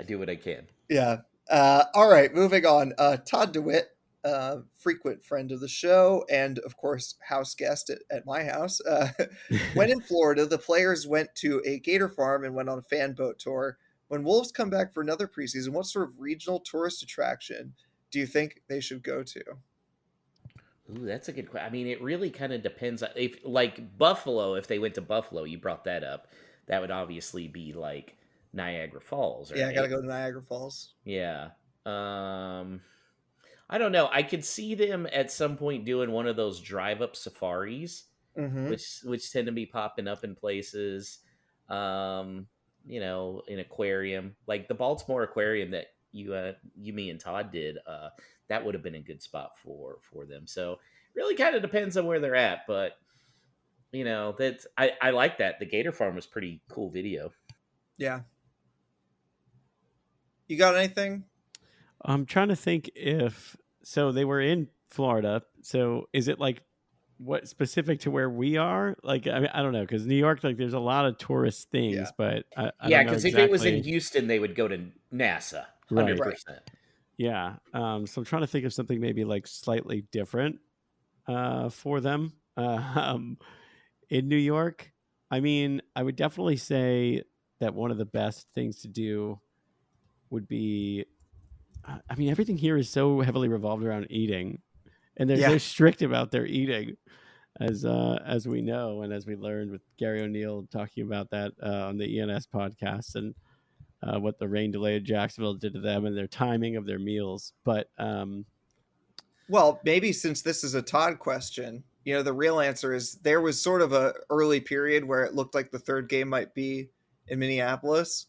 do what I can. Yeah. All right, moving on. Todd DeWitt, frequent friend of the show, and of course, house guest at my house. When in Florida, the players went to a gator farm and went on a fan boat tour. When Wolves come back for another preseason, what sort of regional tourist attraction do you think they should go to? Ooh, that's a good question. I mean, it really kind of depends. If like Buffalo, if they went to Buffalo, you brought that up. That would obviously be like Niagara Falls, Yeah, I gotta right? go to Niagara Falls. Yeah. I don't know. I could see them at some point doing one of those drive up safaris, Mm-hmm. which tend to be popping up in places. Um, in aquarium, like the Baltimore Aquarium that me and Todd did. That would have been a good spot for them. So really kind of depends on where they're at, but that I like that. The Gator Farm was pretty cool video. Yeah. You got anything? I'm trying to think if so they were in Florida. So is it like what specific to where we are? Like, I mean, I don't know, because New York, like, there's a lot of tourist things, Yeah. but I Yeah, don't know because if it was in exactly. Houston, they would go to NASA, Right. 100%. Yeah. So I'm trying to think of something maybe like slightly different for them in New York. I mean, I would definitely say that one of the best things to do would be. I mean, everything here is so heavily revolved around eating, and they're Yeah. so strict about their eating, as we know, and as we learned with Gary O'Neill talking about that on the ENS podcast, and what the rain delay in Jacksonville did to them and their timing of their meals. But Well, maybe since this is a Todd question, the real answer is there was sort of a early period where it looked like the third game might be in Minneapolis.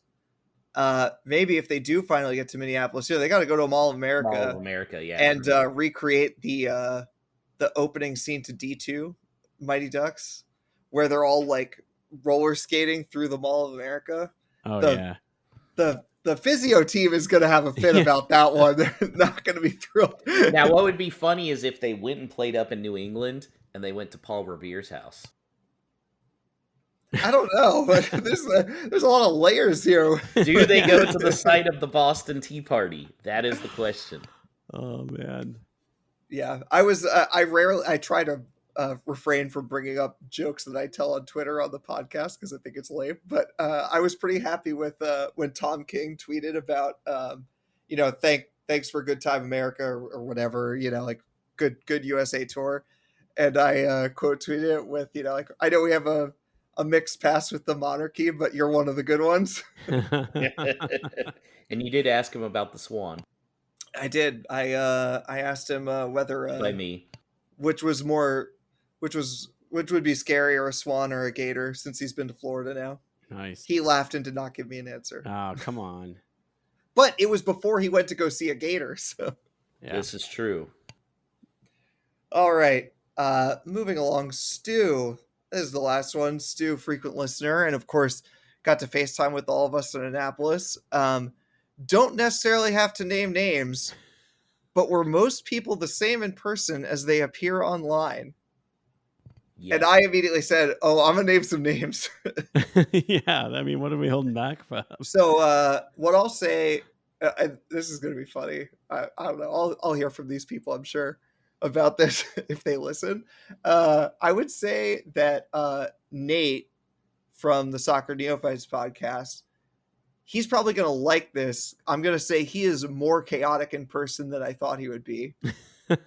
Maybe if they do finally get to Minneapolis, they got to go to Mall of America, Mall of America, yeah. and recreate the opening scene to D2 Mighty Ducks, where they're all like roller skating through the Mall of America. yeah, the physio team is going to have a fit about that one. They're not going to be thrilled. Now, what would be funny is if they went and played up in New England and they went to Paul Revere's house. I don't know, but there's a lot of layers here. Do they go to the site of the Boston Tea Party? That is the question. Oh man. Yeah, I try to refrain from bringing up jokes that I tell on Twitter on the podcast because I think it's lame. But I was pretty happy with when Tom King tweeted about thanks for Good Time America or whatever, like good USA tour, and I quote tweeted it with like, I know we have a mixed past with the monarchy, but you're one of the good ones. And you did ask him about the Swan. I did. I asked him whether by me, which would be scarier, a swan or a gator, since he's been to Florida now. Nice. He laughed and did not give me an answer. Oh, come on. But it was before he went to go see a gator, so Yeah. This is true. All right. Moving along, Stu. This is the last one. Stu, frequent listener, and of course got to FaceTime with all of us in Annapolis. Don't necessarily have to name names, but were most people the same in person as they appear online? Yes. And I immediately said, oh, I'm going to name some names. Yeah, I mean, what are we holding back from? So what I'll say, this is going to be funny. I don't know. I'll hear from these people, I'm sure, about this if they listen. I would say that Nate from the Soccer Neophytes podcast, he's probably going to like this. I'm going to say he is more chaotic in person than I thought he would be. Which,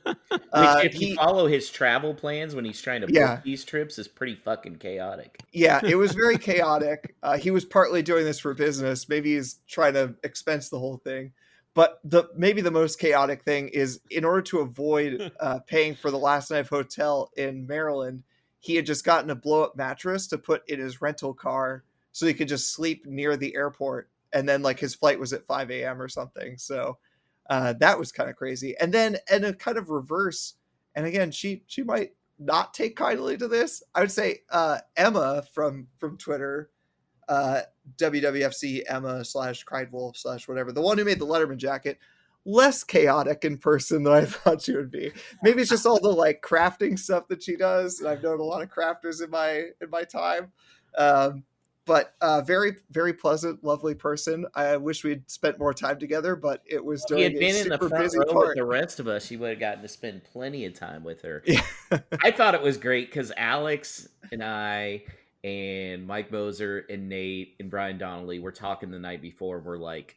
if you follow his travel plans when he's trying to book these trips, is pretty fucking chaotic. Yeah, it was very chaotic. He was partly doing this for business. Maybe he's trying to expense the whole thing. But maybe the most chaotic thing is, in order to avoid paying for the last night hotel in Maryland, he had just gotten a blow-up mattress to put in his rental car so he could just sleep near the airport. And then like his flight was at 5 a.m. or something. So that was kind of crazy. And then in a kind of reverse, and again, she might not take kindly to this, I would say Emma from Twitter, WWFC Emma /Criedwolf / whatever, the one who made the Letterman jacket, less chaotic in person than I thought she would be. Maybe it's just all the like crafting stuff that she does, and I've known a lot of crafters in my time. But very, very pleasant, lovely person. I wish we'd spent more time together, but it was during he had been a in the super front busy row part. with the rest of us. He would have gotten to spend plenty of time with her. Yeah. I thought it was great because Alex and I and Mike Moser and Nate and Brian Donnelly were talking the night before. We're like,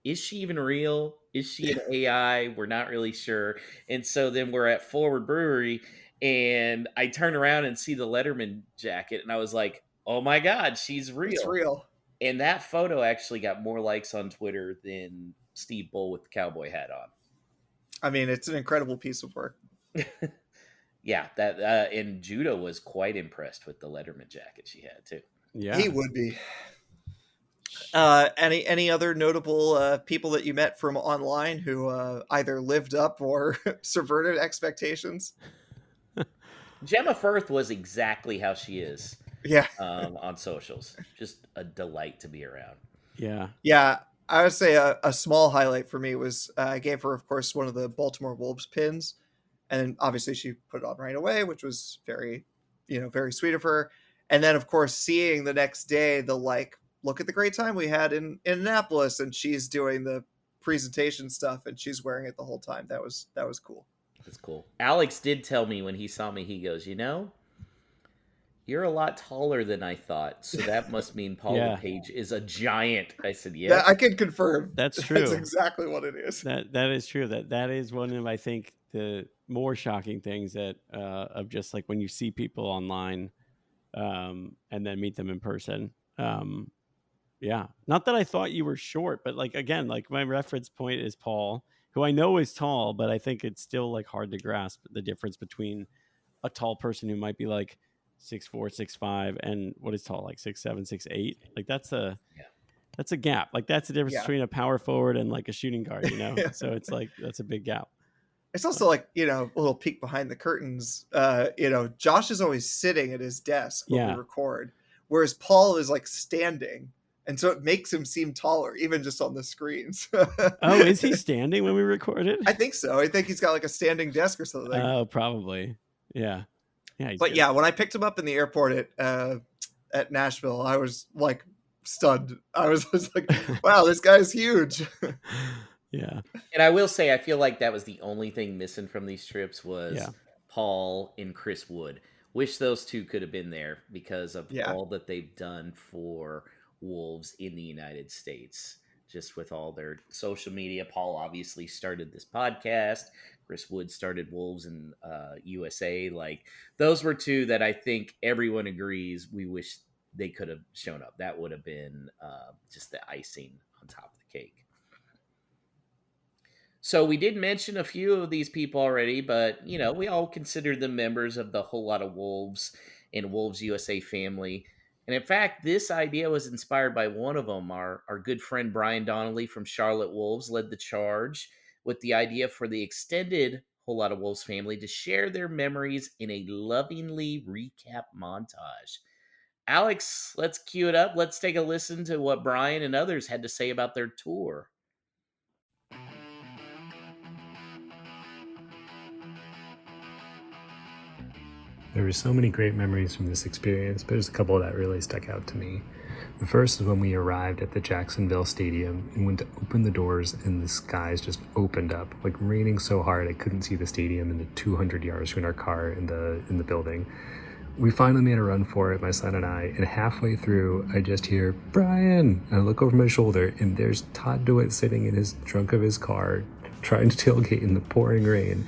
is she even real? Is she an AI? We're not really sure. And so then we're at Forward Brewery, and I turn around and see the Letterman jacket, and I was like, oh my God, she's real. It's real. And that photo actually got more likes on Twitter than Steve Bull with the cowboy hat on. I mean, it's an incredible piece of work. Yeah, that and Judah was quite impressed with the Letterman jacket she had too. Yeah, he would be. Any other notable people that you met from online who either lived up or subverted expectations? Gemma Firth was exactly how she is. Yeah. On socials, just a delight to be around. Yeah. I would say a small highlight for me was I gave her, of course, one of the Baltimore Wolves pins, And then obviously she put it on right away, which was very, very sweet of her. And then of course seeing the next day the like, look at the great time we had in Annapolis, and she's doing the presentation stuff and she's wearing it the whole time. That was cool. That's cool. Alex did tell me when he saw me, he goes, you're a lot taller than I thought, so that must mean Paul LePage is a giant. I said, yeah. I can confirm. That's true. That's exactly what it is. That is true. That is one of, I think, the more shocking things that of just like when you see people online and then meet them in person. Yeah. Not that I thought you were short, but like, again, like my reference point is Paul, who I know is tall, but I think it's still like hard to grasp the difference between a tall person who might be like 6'4", 6'5", and what is tall, like 6'7", 6'8". Like that's a gap. Like that's the difference between a power forward and like a shooting guard, So it's like, that's a big gap. It's also like, a little peek behind the curtains. Josh is always sitting at his desk when we record, whereas Paul is like standing. And so it makes him seem taller, even just on the screens. Oh, is he standing when we recorded? I think so. I think he's got like a standing desk or something. Oh, probably. Yeah. Yeah. But when I picked him up in the airport at Nashville, I was like stunned. I was like, wow, this guy's huge. Yeah. And I will say, I feel like that was the only thing missing from these trips was Paul and Chris Wood. Wish those two could have been there because of all that they've done for Wolves in the United States, just with all their social media. Paul obviously started this podcast. Chris Wood started Wolves in USA. Like those were two that I think everyone agrees we wish they could have shown up. That would have been just the icing on top of the cake. So we did mention a few of these people already, but we all consider them members of the Whole Lot of Wolves and Wolves USA family. And in fact, this idea was inspired by one of them. Our good friend Brian Donnelly from Charlotte Wolves led the charge with the idea for the extended Whole Lot of Wolves family to share their memories in a lovingly recap montage. Alex, let's cue it up. Let's take a listen to what Brian and others had to say about their tour. There were so many great memories from this experience, but there's a couple that really stuck out to me. The first is when we arrived at the Jacksonville Stadium and went to open the doors and the skies just opened up, like raining so hard I couldn't see the stadium and the 200 yards from our car in the building. We finally made a run for it, my son and I, and halfway through I just hear, "Brian!" And I look over my shoulder and there's Todd DeWitt sitting in his trunk of his car trying to tailgate in the pouring rain.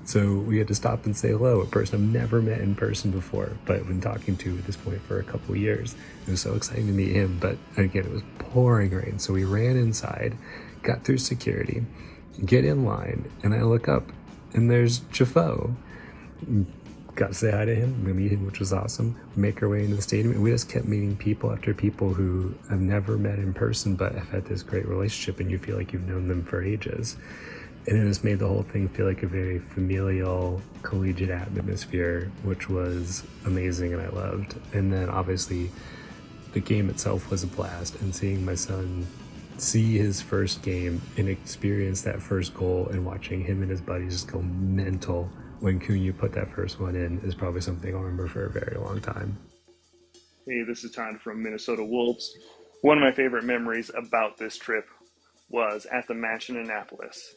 So we had to stop and say hello, a person I've never met in person before, but I've been talking to at this point for a couple of years. It was so exciting to meet him, but again, it was pouring rain. So we ran inside, got through security, get in line, and I look up and there's Jafo. Got to say hi to him, we meet him, which was awesome. We make our way into the stadium, and we just kept meeting people after people who I've never met in person, but have had this great relationship, and you feel like you've known them for ages. And it just made the whole thing feel like a very familial, collegiate atmosphere, which was amazing and I loved. And then obviously the game itself was a blast, and seeing my son see his first game and experience that first goal and watching him and his buddies just go mental when Cunha put that first one in is probably something I'll remember for a very long time. Hey, this is Todd from Minnesota Wolves. One of my favorite memories about this trip was at the match in Annapolis.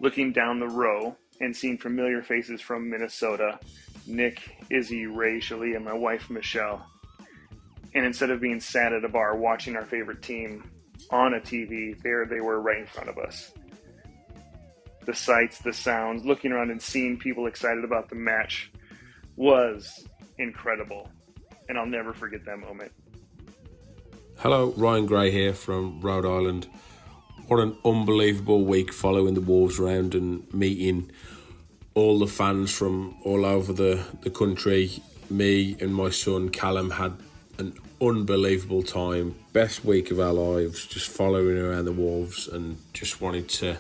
Looking down the row and seeing familiar faces from Minnesota, Nick, Izzy, Ray, Shalia, and my wife, Michelle. And instead of being sat at a bar watching our favorite team on a TV, there they were right in front of us. The sights, the sounds, looking around and seeing people excited about the match was incredible. And I'll never forget that moment. Hello, Ryan Gray here from Rhode Island. What an unbelievable week following the Wolves round and meeting all the fans from all over the country. Me and my son Callum had an unbelievable time. Best week of our lives, just following around the Wolves, and just wanted to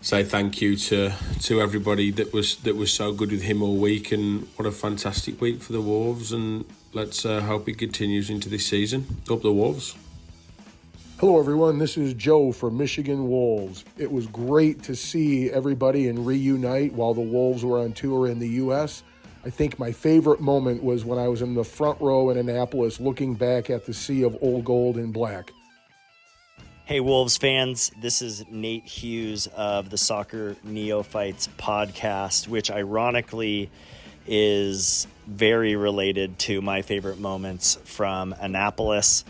say thank you to everybody that was so good with him all week, and what a fantastic week for the Wolves, and let's hope it continues into this season. Up the Wolves. Hello, everyone. This is Joe from Michigan Wolves. It was great to see everybody and reunite while the Wolves were on tour in the U.S. I think my favorite moment was when I was in the front row in Annapolis looking back at the sea of old gold and black. Hey, Wolves fans. This is Nate Hughes of the Soccer Neophytes podcast, which ironically is very related to my favorite moments from Annapolis,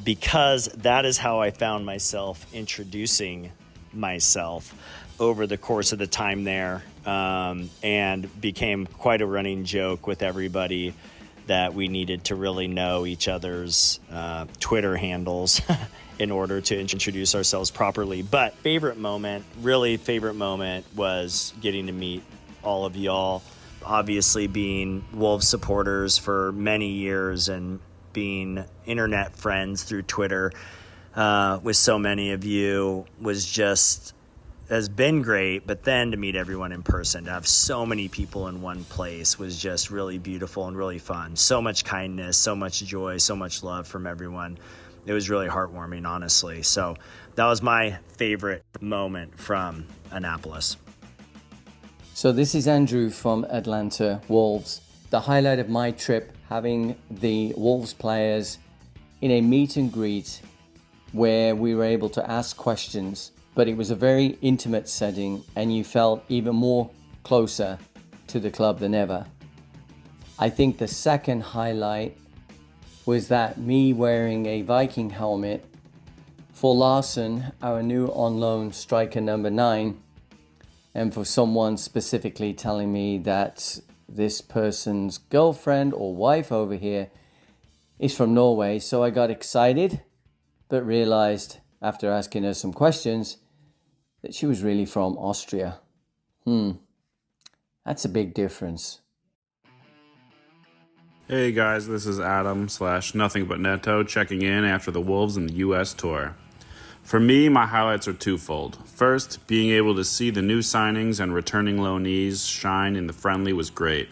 because that is how I found myself introducing myself over the course of the time there, and became quite a running joke with everybody that we needed to really know each other's Twitter handles in order to introduce ourselves properly. But favorite moment was getting to meet all of y'all. Obviously being Wolves supporters for many years and being internet friends through Twitter with so many of you has been great. But then to meet everyone in person, to have so many people in one place, was just really beautiful and really fun. So much kindness, so much joy, so much love from everyone. It was really heartwarming, honestly. So that was my favorite moment from Annapolis. So this is Andrew from Atlanta Wolves. The highlight of my trip, having the Wolves players in a meet and greet where we were able to ask questions, but it was a very intimate setting and you felt even more closer to the club than ever. I think the second highlight was that me wearing a Viking helmet for Larson, our new on loan striker number 9, and for someone specifically telling me that this person's girlfriend or wife over here is from Norway. So I got excited, but realized after asking her some questions that she was really from Austria. That's a big difference. Hey guys, this is Adam / Nothing But Neto checking in after the Wolves and the U.S. tour. For me, my highlights are twofold. First, being able to see the new signings and returning loanees shine in the friendly was great.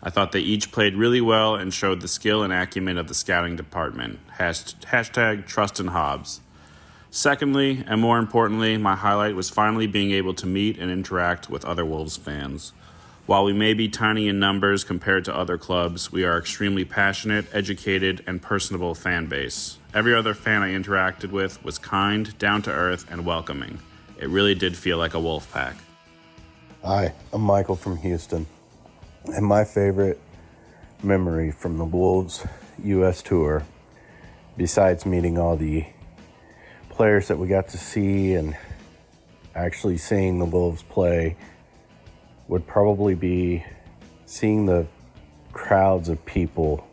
I thought they each played really well and showed the skill and acumen of the scouting department. Hashtag trust in Hobbs. Secondly, and more importantly, my highlight was finally being able to meet and interact with other Wolves fans. While we may be tiny in numbers compared to other clubs, we are extremely passionate, educated, and personable fan base. Every other fan I interacted with was kind, down to earth, and welcoming. It really did feel like a wolf pack. Hi, I'm Michael from Houston. And my favorite memory from the Wolves U.S. tour, besides meeting all the players that we got to see and actually seeing the Wolves play, would probably be seeing the crowds of people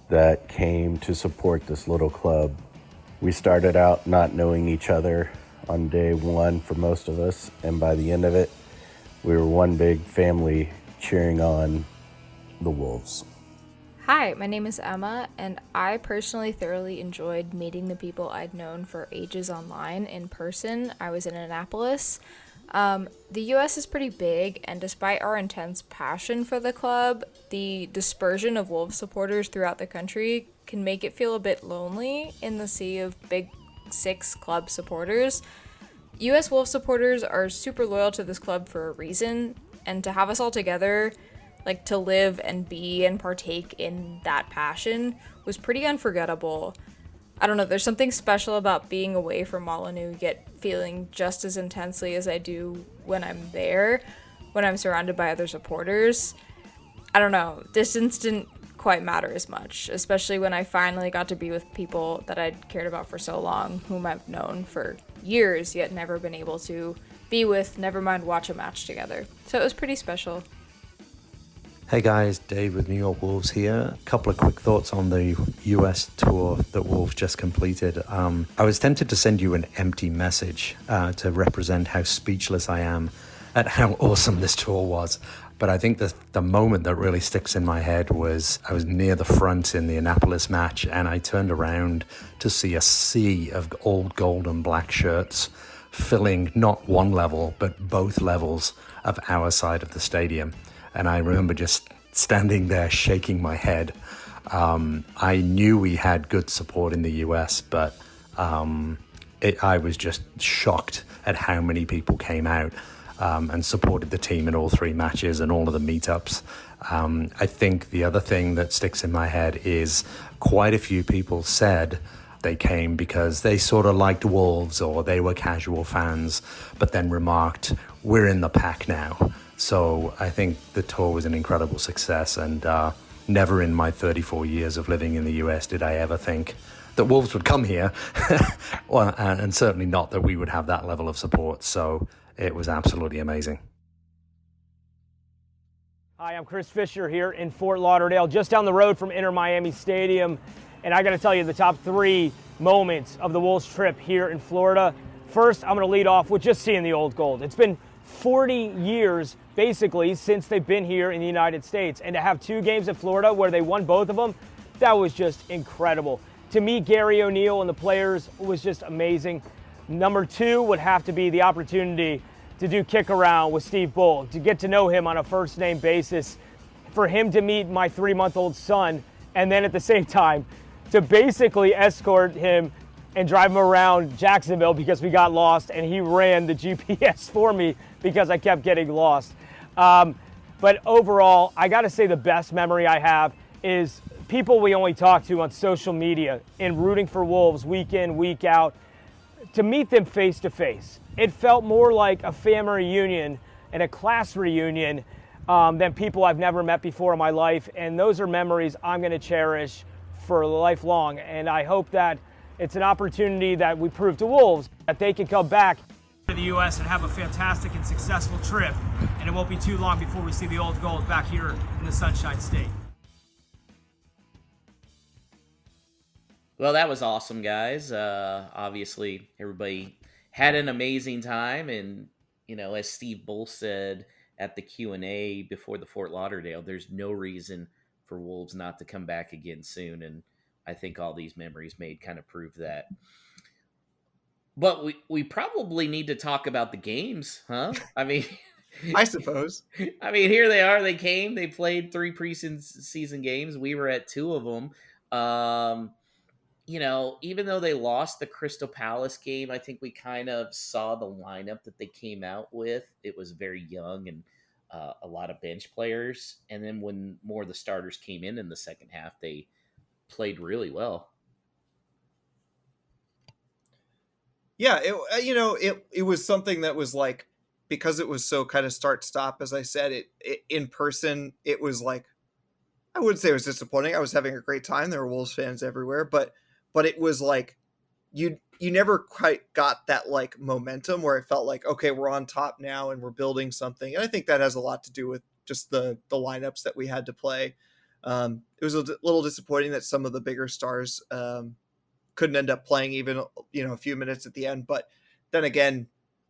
that came to support this little club. We started out not knowing each other on day one for most of us, and by the end of it, we were one big family cheering on the Wolves. Hi, my name is Emma, and I personally thoroughly enjoyed meeting the people I'd known for ages online in person. I was in Annapolis. The US is pretty big, and despite our intense passion for the club, the dispersion of Wolves supporters throughout the country can make it feel a bit lonely in the sea of Big Six club supporters. US Wolves supporters are super loyal to this club for a reason, and to have us all together, like to live and be and partake in that passion, was pretty unforgettable. I don't know, there's something special about being away from Molyneux, yet feeling just as intensely as I do when I'm there, when I'm surrounded by other supporters. I don't know, distance didn't quite matter as much, especially when I finally got to be with people that I'd cared about for so long, whom I've known for years, yet never been able to be with, never mind watch a match together. So it was pretty special. Hey guys, Dave with New York Wolves here. A couple of quick thoughts on the US tour that Wolves just completed. I was tempted to send you an empty message to represent how speechless I am at how awesome this tour was. But I think the moment that really sticks in my head was I was near the front in the Annapolis match and I turned around to see a sea of old gold and black shirts filling not one level, but both levels of our side of the stadium. And I remember just standing there shaking my head. I knew we had good support in the US, but I was just shocked at how many people came out and supported the team in all 3 matches and all of the meetups. I think the other thing that sticks in my head is quite a few people said they came because they sort of liked Wolves or they were casual fans, but then remarked, we're in the pack now. So I think the tour was an incredible success, and never in my 34 years of living in the US did I ever think that Wolves would come here, well, and certainly not that we would have that level of support. So it was absolutely amazing. Hi, I'm Chris Fisher here in Fort Lauderdale, just down the road from Inter Miami Stadium. And I got to tell you, the top 3 moments of the Wolves trip here in Florida. First, I'm going to lead off with just seeing the old gold. It's been 40 years, basically, since they've been here in the United States. And to have 2 games in Florida where they won both of them, that was just incredible. To meet Gary O'Neill and the players was just amazing. Number 2 would have to be the opportunity to do kick around with Steve Bull, to get to know him on a first name basis, for him to meet my 3-month-old son, and then at the same time to basically escort him and drive him around Jacksonville because we got lost, and he ran the GPS for me because I kept getting lost. But overall, I got to say the best memory I have is people we only talk to on social media and rooting for Wolves week in, week out. To meet them face to face, it felt more like a family reunion and a class reunion than people I've never met before in my life. And those are memories I'm going to cherish for lifelong. And I hope that it's an opportunity that we prove to Wolves that they can come back to the U.S. and have a fantastic and successful trip. And it won't be too long before we see the old gold back here in the Sunshine State. Well, that was awesome, guys. Obviously, everybody had an amazing time, and as Steve Bull said at the Q&A before the Fort Lauderdale, there's no reason for Wolves not to come back again soon, and I think all these memories made kind of prove that. But we probably need to talk about the games, huh? I mean, I suppose. I mean, here they are. They came. They played 3 preseason games. We were at 2 of them. Even though they lost the Crystal Palace game, I think we kind of saw the lineup that they came out with. It was very young and a lot of bench players. And then when more of the starters came in the second half, they played really well. Yeah, it was something that was like, because it was so kind of start-stop, as I said, it in person, it was like, I wouldn't say it was disappointing. I was having a great time. There were Wolves fans everywhere, but it was like you never quite got that like momentum where it felt like, okay, we're on top now and we're building something. And I think that has a lot to do with just the lineups that we had to play. It was a little disappointing that some of the bigger stars couldn't end up playing even a few minutes at the end. But then again,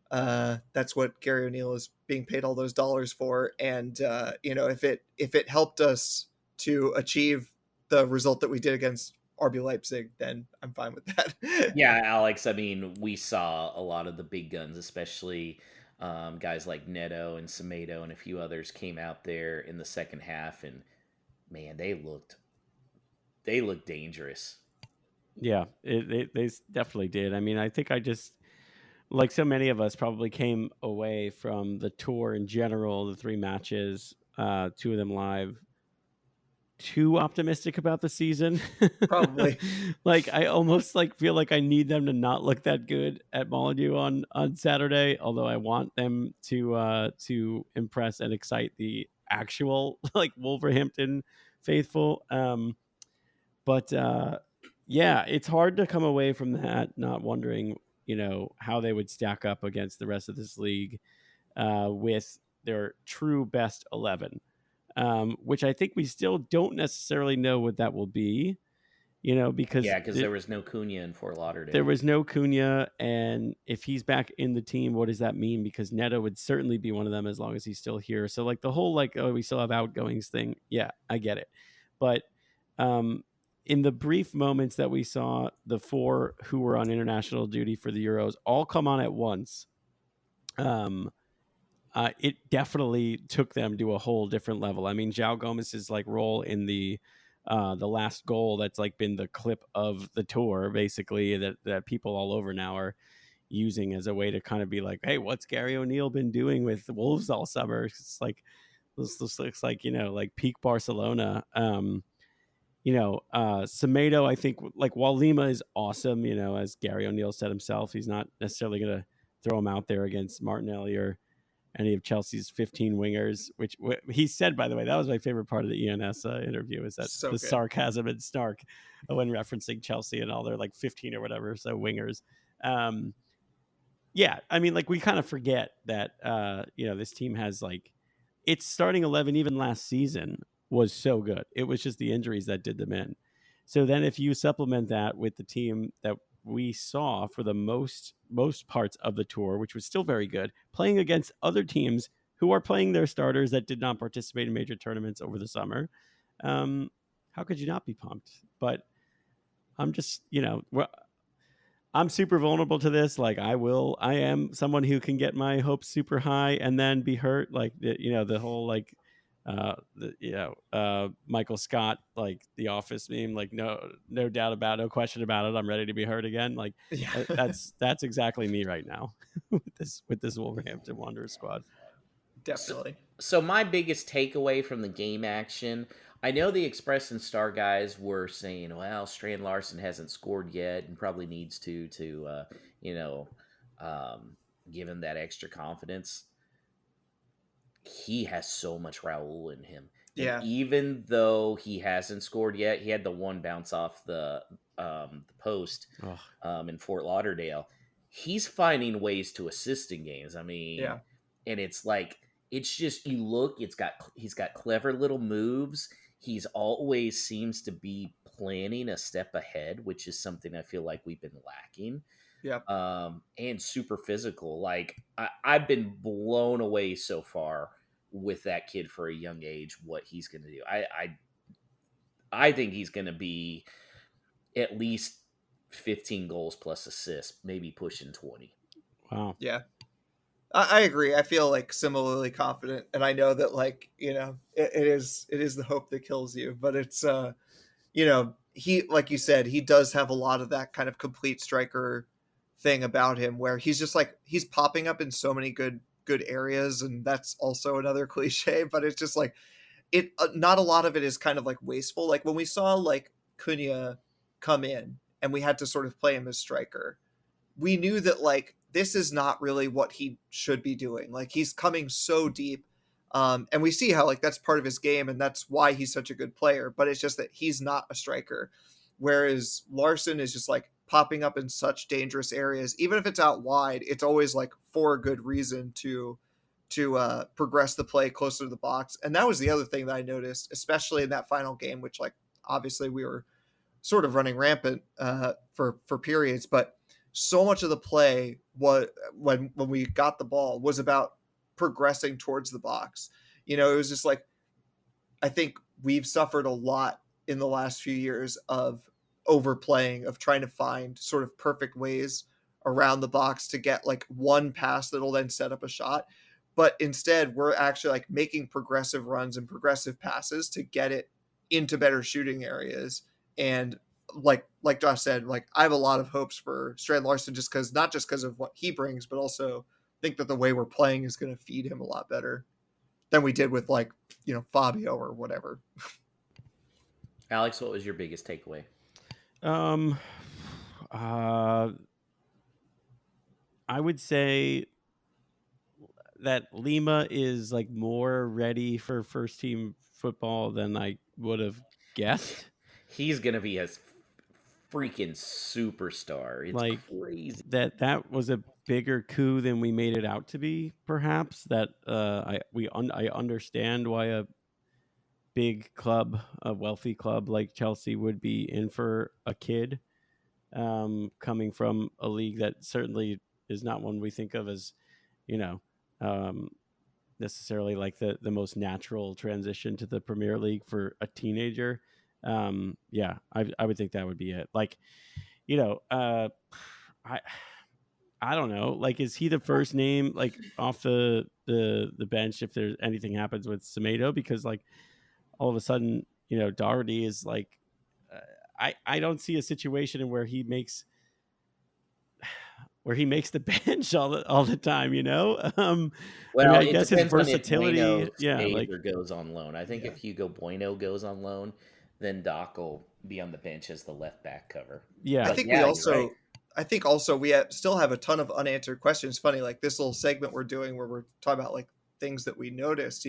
that's what Gary O'Neill is being paid all those dollars for. And if it helped us to achieve the result that we did against RB Leipzig, then I'm fine with that. Yeah, Alex, I mean, we saw a lot of the big guns, especially guys like Neto and Semedo and a few others came out there in the second half, and man, they looked dangerous. Yeah, they definitely did. I mean, I think I just, like so many of us, probably came away from the tour in general, the 3 matches, 2 of them live, too optimistic about the season. Probably. Like I almost feel like I need them to not look that good at Molyneux on Saturday, although I want them to impress and excite the actual Wolverhampton faithful. But yeah, it's hard to come away from that not wondering, how they would stack up against the rest of this league with their true best 11. Which I think we still don't necessarily know what that will be, because there was no Cunha in Fort Lauderdale. There was no Cunha, and if he's back in the team, what does that mean? Because Neto would certainly be one of them as long as he's still here. So the whole we still have outgoings thing, yeah, I get it. But in the brief moments that we saw the 4 who were on international duty for the Euros all come on at once, it definitely took them to a whole different level. I mean, João Gomez's role in the the last goal that's like been the clip of the tour, basically, that people all over now are using as a way to kind of be like, hey, what's Gary O'Neill been doing with the Wolves all summer? It's like, this looks like, like peak Barcelona. Semedo, I think, like, while Lima is awesome, as Gary O'Neill said himself, he's not necessarily going to throw him out there against Martinelli or any of Chelsea's 15 wingers, which he said, by the way, that was my favorite part of the ENS interview, is that the sarcasm and snark when referencing Chelsea and all their like 15 or whatever, so wingers. Yeah, I mean, like, we kind of forget that, this team has, like, its starting 11 even last season was so good. It was just the injuries that did them in. So then if you supplement that with the team that we saw for the most parts of the tour, which was still very good, playing against other teams who are playing their starters that did not participate in major tournaments over the summer, how could you not be pumped? But I'm just, I'm super vulnerable to this. Like, I am someone who can get my hopes super high and then be hurt. Like, the whole, like, Michael Scott, like, The Office meme, like, no doubt about it, no question about it, I'm ready to be hurt again. Like, that's exactly me right now with this Wolverhampton Wanderers squad. Definitely. So my biggest takeaway from the game action, I know the Express and Star guys were saying, well, Strand Larson hasn't scored yet and probably needs to give him that extra confidence. He has so much Raul in him. Yeah. And even though he hasn't scored yet, he had the one bounce off the post in Fort Lauderdale. He's finding ways to assist in games. I mean, and it's like, it's just, you look, he's got clever little moves. He's always seems to be planning a step ahead, which is something I feel like we've been lacking. Yeah. And super physical. Like, I've been blown away so far with that kid for a young age, what he's going to do. I think he's going to be at least 15 goals plus assists, maybe pushing 20. Wow. Yeah. I agree. I feel like similarly confident, and I know that, like, it is the hope that kills you, but it's he, like you said, he does have a lot of that kind of complete striker thing about him, where he's just like, he's popping up in so many good areas, and that's also another cliche, but it's just like, it not a lot of it is kind of like wasteful. Like, when we saw like Cunha come in and we had to sort of play him as striker, we knew that, like, this is not really what he should be doing. Like, he's coming so deep. And we see how, like, that's part of his game, and that's why he's such a good player, but it's just that he's not a striker. Whereas Larson is just like popping up in such dangerous areas. Even if it's out wide, it's always like for a good reason to progress the play closer to the box. And that was the other thing that I noticed, especially in that final game, which, like, obviously we were sort of running rampant for periods, but so much of the play was when we got the ball was about progressing towards the box. It was just like, I think we've suffered a lot in the last few years of overplaying, of trying to find sort of perfect ways around the box to get like one pass that'll then set up a shot. But instead, we're actually like making progressive runs and progressive passes to get it into better shooting areas. And like Josh said, like, I have a lot of hopes for Strand Larson, not just because of what he brings, but also think that the way we're playing is going to feed him a lot better than we did with, like, Fabio or whatever. Alex, what was your biggest takeaway? I would say that Lima is like more ready for first team football than I would have guessed. He's going to be a freaking superstar. It's like crazy. That was a bigger coup than we made it out to be, perhaps. That I understand why a big club, a wealthy club like Chelsea would be in for a kid coming from a league that certainly is not one we think of as, necessarily like the most natural transition to the Premier League for a teenager. I would think that would be it. Like, I don't know. Like, is he the first name, like, off the bench if there's anything happens with Semedo? Because, like, all of a sudden, Doherty is like, I don't see a situation where he makes the bench all the time. Well, I it guess his depends on if versatility. Bueno Yeah, stays like or goes on loan. I think if Hugo Bueno goes on loan, then Doc will be on the bench as the left back cover. yeah, I think yeah, we you're also, right. I think also we still have a ton of unanswered questions. Funny, like this little segment we're doing where we're talking about like things that we noticed.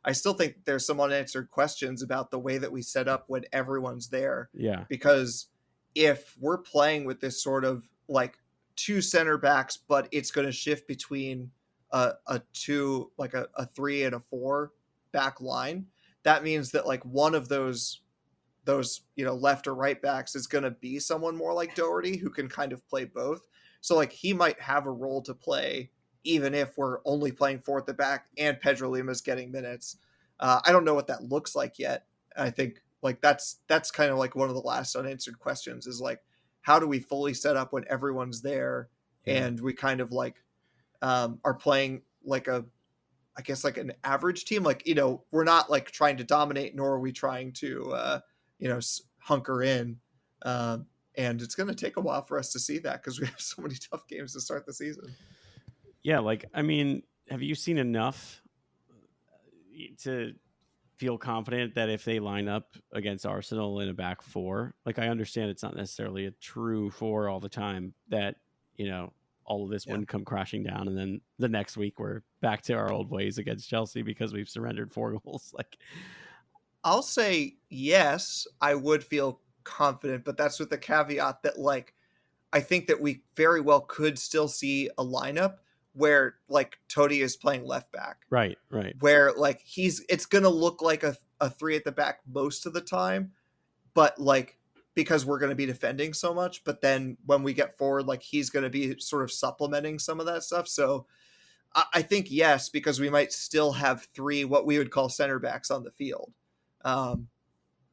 I still think there's some unanswered questions about the way that we set up when everyone's there. yeah, Because if we're playing with this sort of like two center backs, but it's going to shift between a two, like a 3 and a 4 back line, that means that like one of those left or right backs is going to be someone more like Doherty who can kind of play both. So like he might have a role to play even if we're only playing 4 at the back and Pedro Lima's getting minutes. I don't know what that looks like yet. I think like that's kind of like one of the last unanswered questions is like, how do we fully set up when everyone's there and we kind of like are playing like I guess like an average team. Like, we're not like trying to dominate, nor are we trying to, hunker in. And it's going to take a while for us to see that because we have so many tough games to start the season. yeah. Like, I mean, have you seen enough to feel confident that if they line up against Arsenal in a back 4, like I understand it's not necessarily a true 4 all the time, that all of this wouldn't come crashing down, and then the next week we're back to our old ways against Chelsea because we've surrendered 4 goals. Like, I'll say yes, I would feel confident, but that's with the caveat that like I think that we very well could still see a lineup where like Toti is playing left back. right, Where like it's gonna look like a 3 at the back most of the time, but like because we're going to be defending so much, but then when we get forward, like he's going to be sort of supplementing some of that stuff. So I think yes, because we might still have 3 what we would call center backs on the field.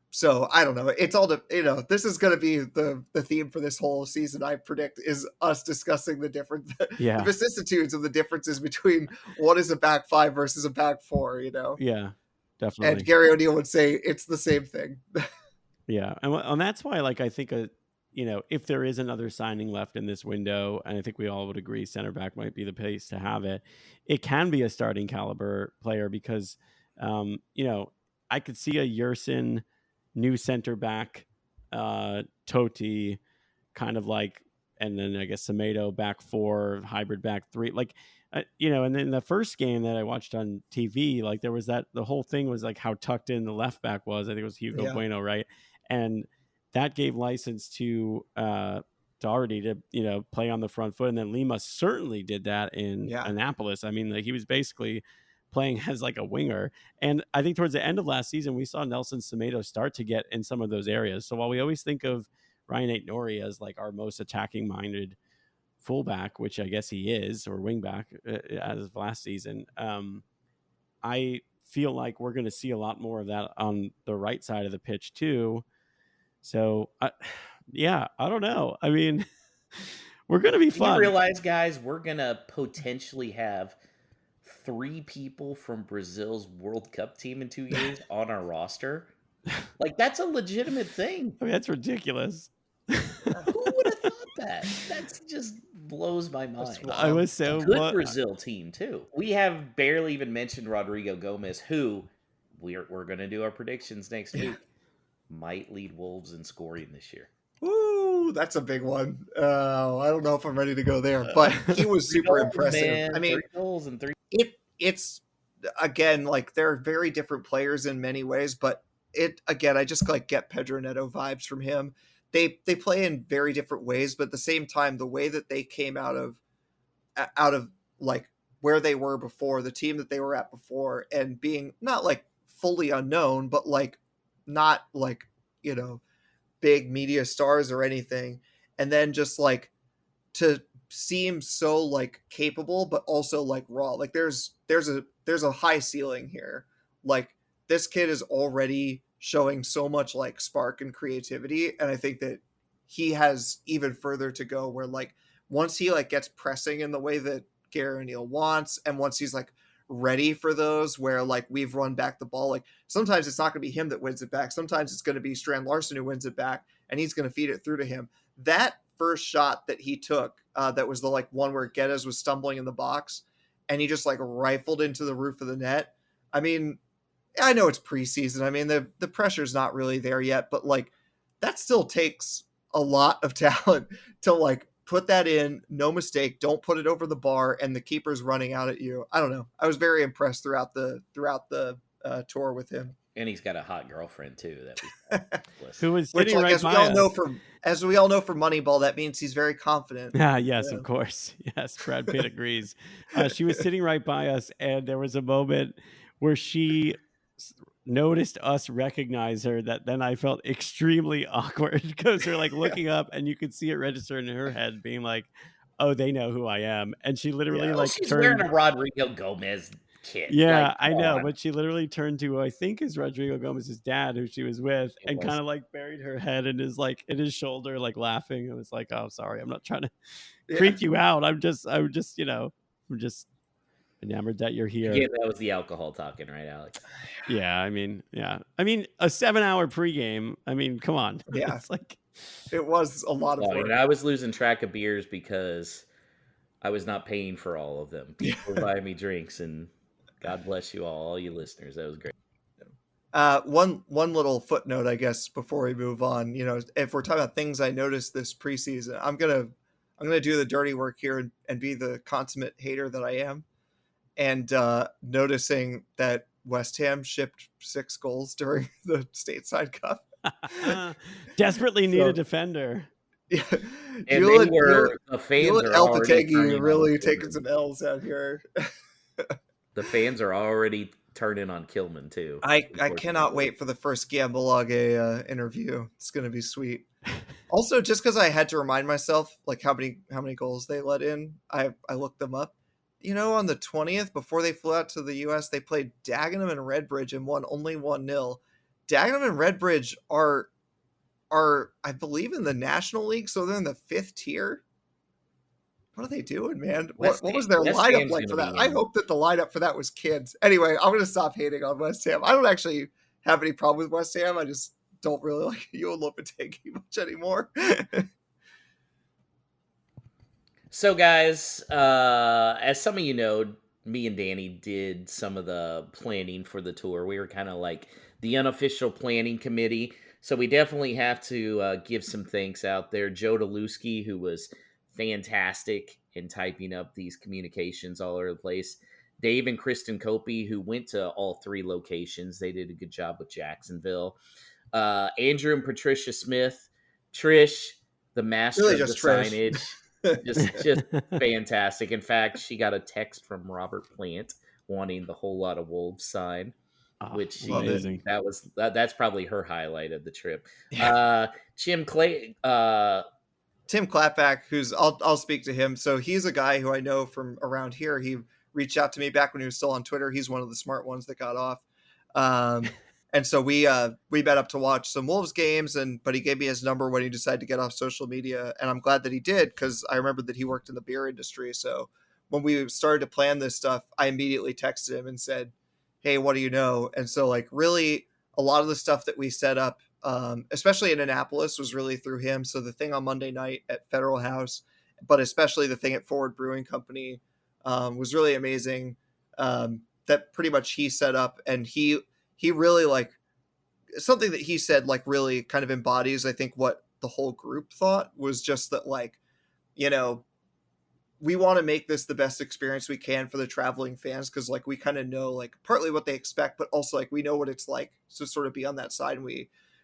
So I don't know. It's all this is going to be the theme for this whole season. I predict is us discussing the different the vicissitudes of the differences between what is a back 5 versus a back 4. Yeah, definitely. And Gary O'Neill would say it's the same thing. Yeah, and that's why, like, I think if there is another signing left in this window, and I think we all would agree center back might be the place to have it, it can be a starting caliber player because, I could see a Yersin new center back, Toti kind of like, and then I guess Semedo back 4, hybrid back 3, like, and then the first game that I watched on TV, like there was the whole thing was like how tucked in the left back was. I think it was Hugo Bueno, right? And that gave license to Doherty to play on the front foot, and then Lima certainly did that in Annapolis. I mean, like he was basically playing as like a winger, and I think towards the end of last season we saw Nelson Semedo start to get in some of those areas. So while we always think of Ryan Aït-Nouri as like our most attacking minded fullback, which I guess he is, or wingback as of last season, I feel like we're going to see a lot more of that on the right side of the pitch too. So, I don't know. I mean, we're going to be fun. You realize, guys, we're going to potentially have 3 people from Brazil's World Cup team in 2 years on our roster? Like, that's a legitimate thing. I mean, that's ridiculous. Who would have thought that? That just blows my mind. I was so good Brazil team too. We have barely even mentioned Rodrigo Gomez, who we're going to do our predictions next week. Might lead Wolves in scoring this year. Ooh, that's a big one. I don't know if I'm ready to go there, but he was super impressive. Man, I mean, 3 goals and 3. It's again like they're very different players in many ways, but I just like get Pedro Neto vibes from him. They play in very different ways, but at the same time, the way that they came out of like where they were before, the team that they were at before, and being not like fully unknown, but like not like, big media stars or anything. And then just like to seem so like capable, but also like raw, like there's a high ceiling here. Like this kid is already showing so much like spark and creativity. And I think that he has even further to go where like once he like gets pressing in the way that Gary O'Neill wants, and once he's like ready for those where like we've run back the ball. Like sometimes it's not going to be him that wins it back. Sometimes it's going to be Strand Larson who wins it back, and he's going to feed it through to him. That first shot that he took, that was the like one where Geddes was stumbling in the box, and he just like rifled into the roof of the net. I mean, I know it's preseason. I mean, the pressure's not really there yet, but like that still takes a lot of talent to like put that in, no mistake, don't put it over the bar, and the keeper's running out at you. I don't know. I was very impressed throughout the tour with him. And he's got a hot girlfriend too. Who was Which, sitting like, right as we by all us. know as we all know from Moneyball, that means he's very confident. Yes, of course. Yes, Brad Pitt agrees. She was sitting right by us, and there was a moment where she noticed us recognize her that then I felt extremely awkward because we're like looking up and you could see it register in her head being like, oh, they know who I am. And she literally like she's turned wearing a Rodrigo Gomez kit. Yeah, Like, I come know, on. but she literally turned to who I think is Rodrigo Gomez's dad, who she was with, and was. kind of like buried her head in his shoulder, like laughing. It was like, oh, sorry, I'm not trying to creep you out. I'm just enamored that you're here. Again, that was the alcohol talking, right, Alex? Yeah, I mean, a 7-hour pregame. I mean, come on. Yeah. It's like it was a lot of Well, work. I was losing track of beers because I was not paying for all of them. People were buying me drinks, and God bless you all you listeners. That was great. One little footnote, I guess, before we move on. You know, if we're talking about things I noticed this preseason, I'm gonna do the dirty work here and be the consummate hater that I am, and noticing that West Ham shipped 6 goals during the Stateside Cup. desperately need a defender. Yeah, And the fans are already turning on really Kilman. taking some L's out here. The fans are already turning on Kilman too. I cannot wait for the first Gambolage interview. It's going to be sweet. Also, just because I had to remind myself like how many goals they let in, I looked them up. You know, on the 20th, before they flew out to the U.S., they played Dagenham and Redbridge and won only 1-0. Dagenham and Redbridge are I believe in the National League, so they're in the 5th tier. What are they doing, man? What was their West lineup Ham's like for gonna that? be I in. hope that the lineup for that was kids. Anyway, I'm going to stop hating on West Ham. I don't actually have any problem with West Ham. I just don't really like Ewan Lopetegui much anymore. So, guys, as some of you know, me and Danny did some of the planning for the tour. We were kind of like the unofficial planning committee. So we definitely have to give some thanks out there. Joe Delusky, who was fantastic in typing up these communications all over the place. Dave and Kristen Copey, who went to all 3 locations. They did a good job with Jacksonville. Andrew and Patricia Smith. Trish, the master Really of the just Trish. signage. just fantastic. In fact, she got a text from Robert Plant wanting the Whole Lot of Wolves sign, which amazing. That's probably her highlight of the trip. Tim Clapback, who's I'll speak to him. So he's a guy who I know from around here. He reached out to me back when he was still on Twitter. He's one of the smart ones that got off. And so we met up to watch some Wolves games, but he gave me his number when he decided to get off social media. And I'm glad that he did, because I remembered that he worked in the beer industry. So when we started to plan this stuff, I immediately texted him and said, hey, what do you know? And so like really a lot of the stuff that we set up, especially in Annapolis, was really through him. So the thing on Monday night at Federal House, but especially the thing at Forward Brewing Company, was really amazing. That pretty much he set up, and he really like something that he said like really kind of embodies, I think, what the whole group thought, was just that like, you know, we want to make this the best experience we can for the traveling fans, because like we kind of know like partly what they expect, but also like we know what it's like to sort of be on that side.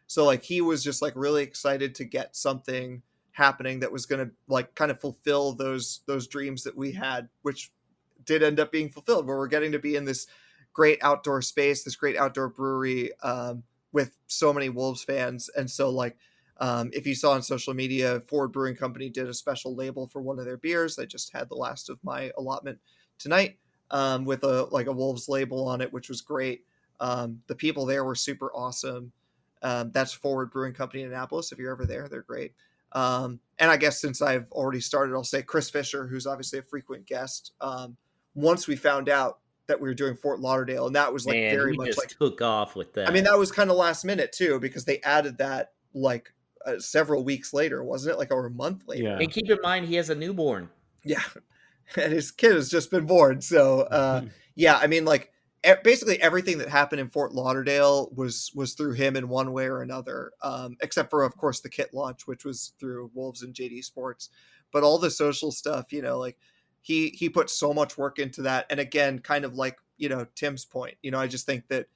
So like he was just like really excited to get something happening that was going to like kind of fulfill those dreams that we had, which did end up being fulfilled, where we're getting to be in this great outdoor space, this great outdoor brewery, with so many Wolves fans. And so like, if you saw on social media, Forward Brewing Company did a special label for one of their beers. I just had the last of my allotment tonight, with a Wolves label on it, which was great. The people there were super awesome. That's Forward Brewing Company in Annapolis. If you're ever there, they're great. And I guess since I've already started, I'll say Chris Fisher, who's obviously a frequent guest. Once we found out that we were doing Fort Lauderdale, and that was like Man, very we much just like took off with that. I mean, that was kind of last minute too, because they added that like several weeks later, wasn't it? Like over a month later. Yeah. And keep in mind, he has a newborn. Yeah. And his kid has just been born. So, yeah, I mean, like basically everything that happened in Fort Lauderdale was through him in one way or another, except for, of course, the kit launch, which was through Wolves and JD Sports. But all the social stuff, you know, like he put so much work into that. And again, kind of like, you know, Tim's point, you know, I just think that,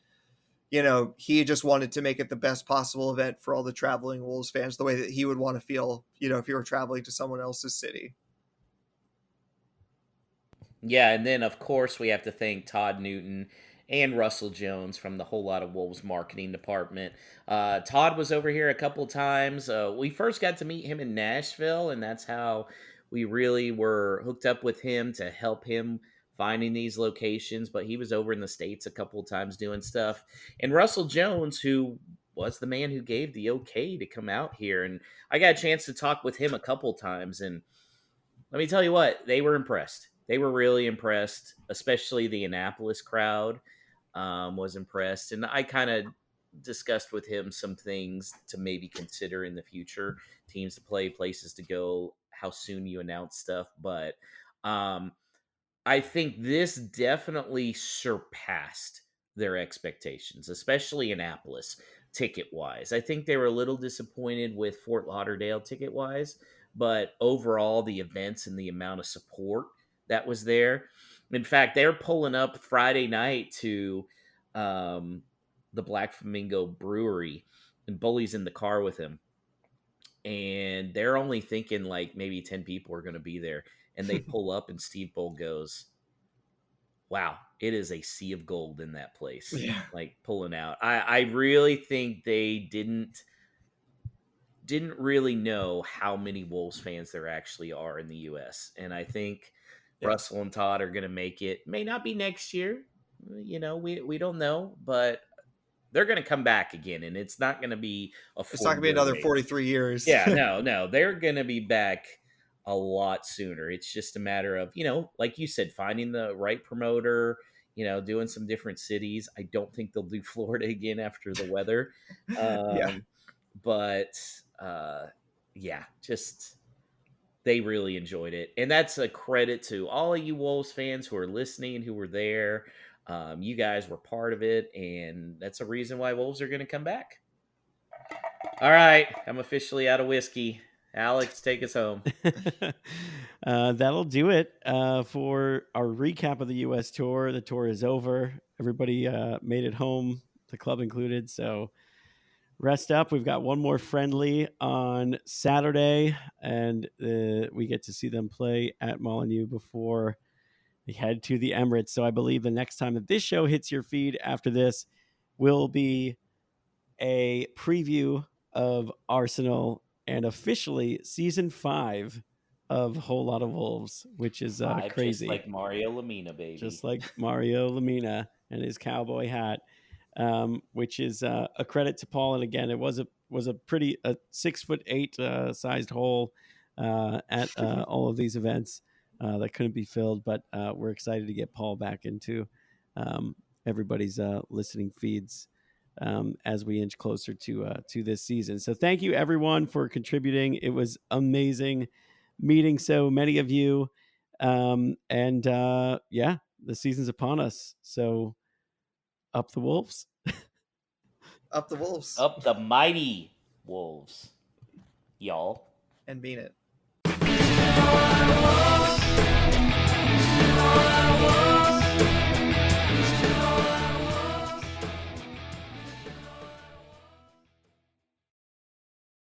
you know, he just wanted to make it the best possible event for all the traveling Wolves fans, the way that he would want to feel, you know, if he were traveling to someone else's city. Yeah, and then of course we have to thank Todd Newton and Russell Jones from the Whole Lot of Wolves marketing department. Todd was over here a couple times. We first got to meet him in Nashville, and that's how we really were hooked up with him to help him finding these locations. But he was over in the States a couple of times doing stuff. And Russell Jones, who was the man who gave the okay to come out here, and I got a chance to talk with him a couple times, and let me tell you what, they were impressed. They were really impressed, especially the Annapolis crowd was impressed. And I kind of discussed with him some things to maybe consider in the future, teams to play, places to go, how soon you announce stuff. But I think this definitely surpassed their expectations, especially Annapolis ticket-wise. I think they were a little disappointed with Fort Lauderdale ticket-wise, but overall, the events and the amount of support that was there. In fact, they're pulling up Friday night to the Black Flamingo Brewery, and Bully's in the car with him. And they're only thinking like maybe 10 people are going to be there. And they pull up and Steve Bull goes, wow, it is a sea of gold in that place. Yeah. Like pulling out. I really think they didn't really know how many Wolves fans there actually are in the U.S. And I think Russell and Todd are going to make it. May not be next year. You know, we don't know, but they're going to come back again, and it's not going to be it's not going to be another 43 years. Yeah, no. They're going to be back a lot sooner. It's just a matter of, you know, like you said, finding the right promoter, you know, doing some different cities. I don't think they'll do Florida again after the weather. But just they really enjoyed it. And that's a credit to all of you Wolves fans who are listening, who were there. You guys were part of it, and that's a reason why Wolves are going to come back. All right, I'm officially out of whiskey. Alex, take us home. That'll do it for our recap of the U.S. tour. The tour is over. Everybody made it home, the club included. So rest up. We've got one more friendly on Saturday, and we get to see them play at Molineux before they head to the Emirates. So I believe the next time that this show hits your feed after this will be a preview of Arsenal and officially season 5 of Whole Lot of Wolves, which is crazy. Just like Mario Lemina, baby. Just like Mario Lemina and his cowboy hat, which is a credit to Paul. And again, it was a pretty 6'8" sized hole at all of these events that couldn't be filled. But we're excited to get Paul back into everybody's listening feeds as we inch closer to this season. So thank you everyone for contributing. It was amazing meeting so many of you. The season's upon us. So up the Wolves. Up the Wolves. Up the mighty Wolves. Y'all. And mean it.